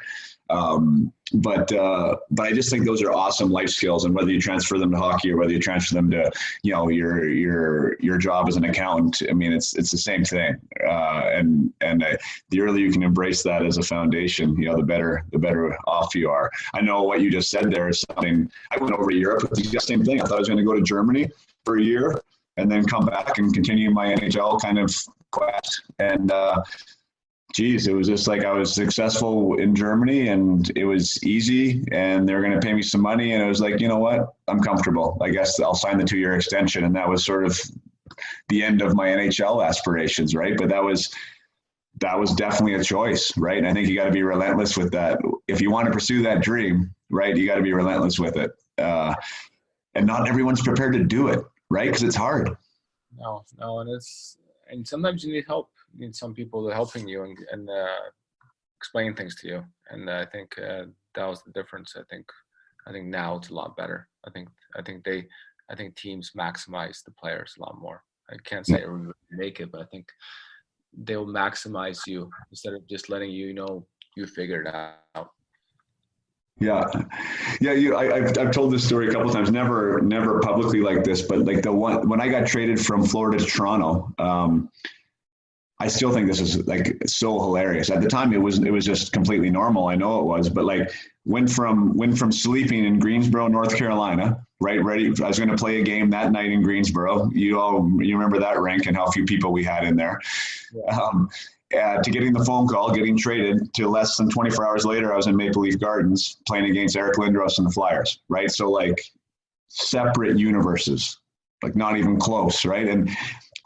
C: But I just think those are awesome life skills, and whether you transfer them to hockey or whether you transfer them to, your job as an accountant, it's the same thing. And the earlier you can embrace that as a foundation, the better off you are. I know what you just said there is something. I went over to Europe with the exact same thing. I thought I was going to go to Germany for a year and then come back and continue my NHL kind of quest. And, it was just like I was successful in Germany and it was easy and they're going to pay me some money. And I was like, you know what? I'm comfortable. I guess I'll sign the 2-year extension. And that was sort of the end of my NHL aspirations, right? But that was definitely a choice, right? And I think you got to be relentless with that. If you want to pursue that dream, right, you got to be relentless with it. And not everyone's prepared to do it, right? Because it's hard.
D: No, and sometimes you need help. You need some people helping you and explain things to you. And I think that was the difference. I think now it's a lot better. I think teams maximize the players a lot more. I can't say everyone make it, but I think they'll maximize you instead of just letting you figure it out.
C: Yeah. I've told this story a couple of times, never publicly like this, but like when I got traded from Florida to Toronto, I still think this is like so hilarious. At the time, it was just completely normal. I know it was, but like went from sleeping in Greensboro, North Carolina, right? Ready. I was going to play a game that night in Greensboro. You remember that rink and how few people we had in there. Yeah. To getting the phone call, getting traded, to less than 24 hours later, I was in Maple Leaf Gardens playing against Eric Lindros and the Flyers, right? So like separate universes, like not even close, right? And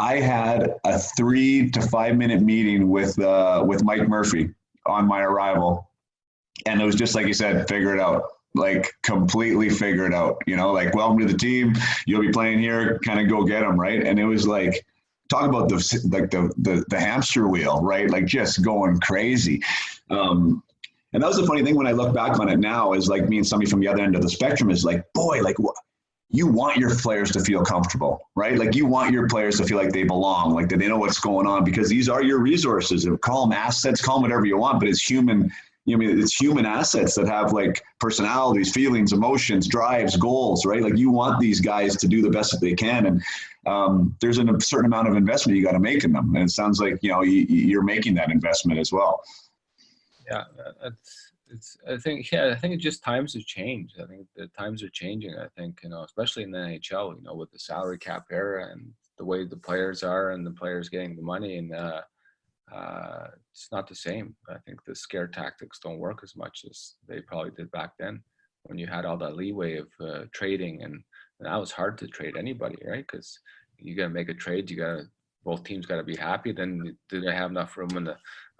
C: I had a 3 to 5 minute meeting with Mike Murphy on my arrival. And it was just like you said, figure it out, like completely figure it out, like welcome to the team. You'll be playing here, kind of go get them. Right. And it was like talk about the hamster wheel, right? Like just going crazy. And that was the funny thing when I look back on it now, is like me and somebody from the other end of the spectrum is like, boy, like you want your players to feel comfortable, right? Like you want your players to feel like they belong, like that they know what's going on, because these are your resources. Call them assets, call them whatever you want, but it's human. It's human assets that have like personalities, feelings, emotions, drives, goals, right? Like you want these guys to do the best that they can. And there's a certain amount of investment you got to make in them. And it sounds like, you're making that investment as well.
D: Yeah, I think it just times have changed. I think the times are changing. I think, especially in the NHL, with the salary cap era and the way the players are and the players getting the money, and it's not the same. I think the scare tactics don't work as much as they probably did back then, when you had all that leeway of trading, and that was hard to trade anybody, right? Because you got to make a trade, both teams got to be happy. Then do they have enough room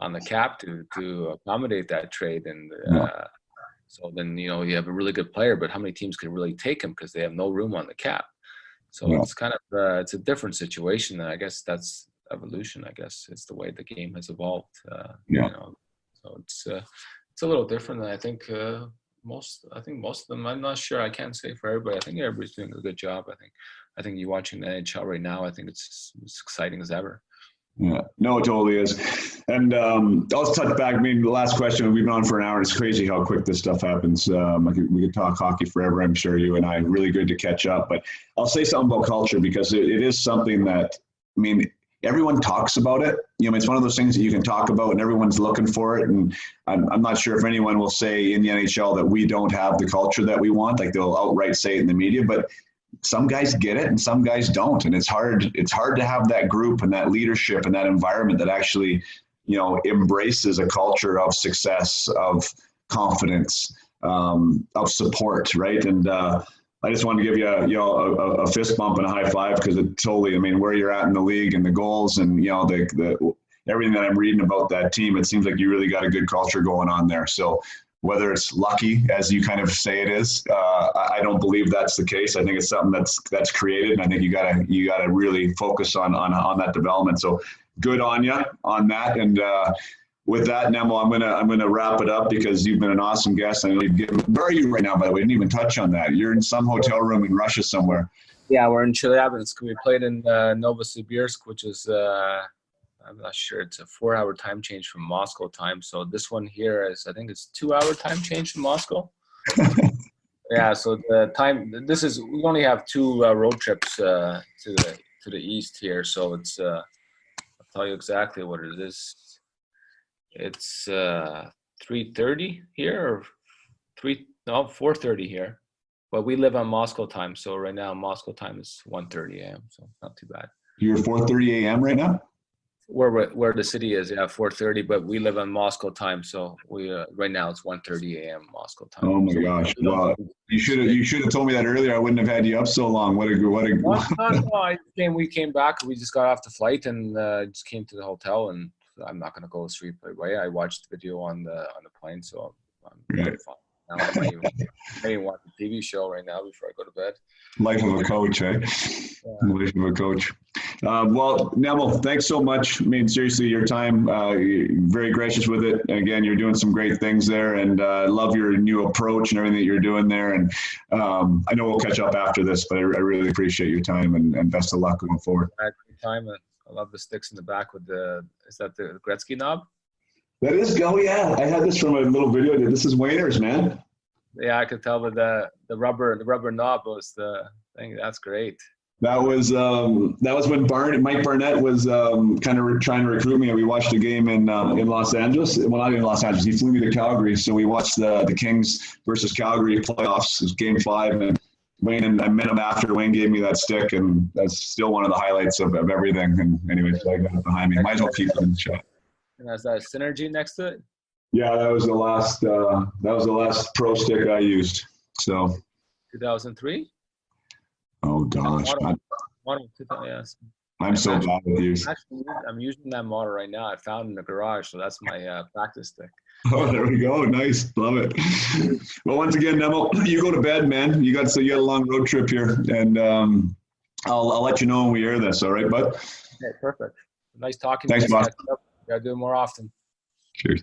D: on the cap to accommodate that trade? And so then you have a really good player, but how many teams can really take him because they have no room on the cap? So it's kind of it's a different situation. And I guess that's evolution. I guess it's the way the game has evolved. So it's a little different. And I think most of them. I'm not sure. I can't say for everybody. I think everybody's doing a good job. I think you watching the NHL right now, I think it's exciting as ever.
C: Yeah, no, it totally is. And I'll touch back. The last question, we've been on for an hour. It's crazy how quick this stuff happens. We could talk hockey forever, I'm sure, you and I. Really good to catch up. But I'll say something about culture, because it is something that, everyone talks about it. It's one of those things that you can talk about and everyone's looking for it. And I'm not sure if anyone will say in the NHL that we don't have the culture that we want. Like they'll outright say it in the media, but some guys get it and some guys don't. And it's hard to have that group and that leadership and that environment that actually, embraces a culture of success, of confidence, of support. Right. And, I just wanted to give you a fist bump and a high five, because it totally, where you're at in the league and the goals and, the everything that I'm reading about that team, it seems like you really got a good culture going on there. So whether it's lucky, as you kind of say it is, I don't believe that's the case. I think it's something that's created, and I think you gotta really focus on that development. So good on you on that. And with that, Nemo, I'm gonna wrap it up, because you've been an awesome guest. I know where are you right now, by the way? We didn't even touch on that. You're in some hotel room in Russia somewhere.
D: Yeah, we're in Chelyabinsk. We played in Novosibirsk, which is I'm not sure. It's a 4-hour time change from Moscow time. So this one here is, I think it's 2-hour time change from Moscow. Yeah. So the time. We only have 2 road trips to the east here. So it's I'll tell you exactly what it is. It's 3:30 here, or 4:30 here, but we live on Moscow time. So right now Moscow time is 1:30 a.m. So not too bad.
C: You're 4:30 a.m. right now?
D: Where the city is, yeah, 4:30, but we live on Moscow time. So we right now it's 1:30 a.m. Moscow time.
C: Oh my gosh! Well, you should have told me that earlier. I wouldn't have had you up so long.
D: We came back. We just got off the flight and just came to the hotel, and I'm not going to go sleep right away. I watched the video on the plane, so I'm
C: right.
D: fine. Now I might even watch a TV show right now before I go to bed.
C: Life of a coach, eh? Yeah. Life of a coach. Well, Nemo, thanks so much. Seriously, your time, you're very gracious with it. And again, you're doing some great things there, and love your new approach and everything that you're doing there. And I know we'll catch up after this, but I really appreciate your time, and best of luck going forward.
D: I had a great time. I love the sticks in the back with is that the Gretzky knob?
C: That is, yeah. I had this from a little video. This is Wayner's, man.
D: Yeah, I could tell with the rubber knob was the thing. That's great.
C: That was when Mike Barnett was kind of trying to recruit me, and we watched a game in Los Angeles. Well, not in Los Angeles. He flew me to Calgary, so we watched the Kings versus Calgary playoffs. It was Game 5, and Wayne, and I met him after. Wayne gave me that stick, and that's still one of the highlights of everything. And anyway, so I got it behind me. Might as well keep it in the shot.
D: And has that Synergy next to it?
C: Yeah, that was the last pro stick I used. So
D: 2003.
C: Oh gosh,
D: yes.
C: I'm so bad with these.
D: Actually, I'm using that model right now. I found it in the garage, so that's my practice stick.
C: Oh, there we go. Nice, love it. Well, once again, Nemo, you go to bed, man. You got a long road trip here, and I'll let you know when we air this. All right, bud.
D: Okay, perfect. Nice talking
C: Thanks,
D: to you.
C: boss.
D: Got to do it more often.
C: Cheers.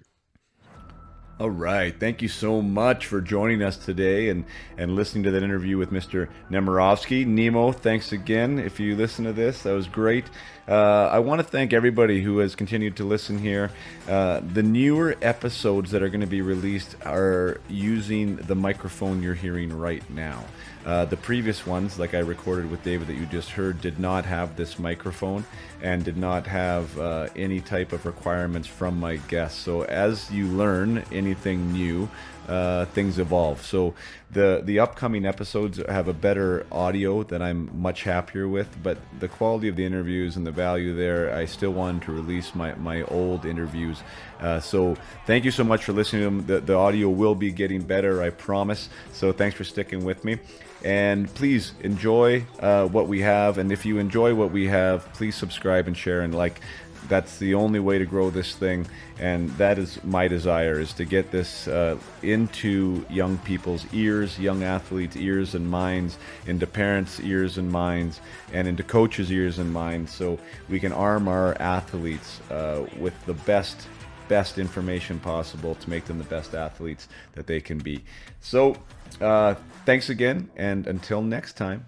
B: All right. Thank you so much for joining us today and listening to that interview with Mr. Nemirovsky. Nemo, thanks again. If you listen to this, that was great. I want to thank everybody who has continued to listen here. The newer episodes that are going to be released are using the microphone you're hearing right now. The previous ones, like I recorded with David that you just heard, did not have this microphone and did not have any type of requirements from my guests. So as you learn anything new, things evolve. So the upcoming episodes have a better audio that I'm much happier with, but the quality of the interviews and the value there, I still wanted to release my old interviews. So thank you so much for listening to them. The audio will be getting better, I promise. So thanks for sticking with me. And please enjoy what we have. And if you enjoy what we have, please subscribe and share and like. That's the only way to grow this thing, and that is my desire, is to get this into young people's ears, young athletes' ears and minds, into parents' ears and minds, and into coaches' ears and minds, so we can arm our athletes with the best information possible to make them the best athletes that they can be. So thanks again, and until next time,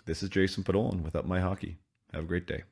B: this is Jason Podolin with Up My Hockey. Have a great day.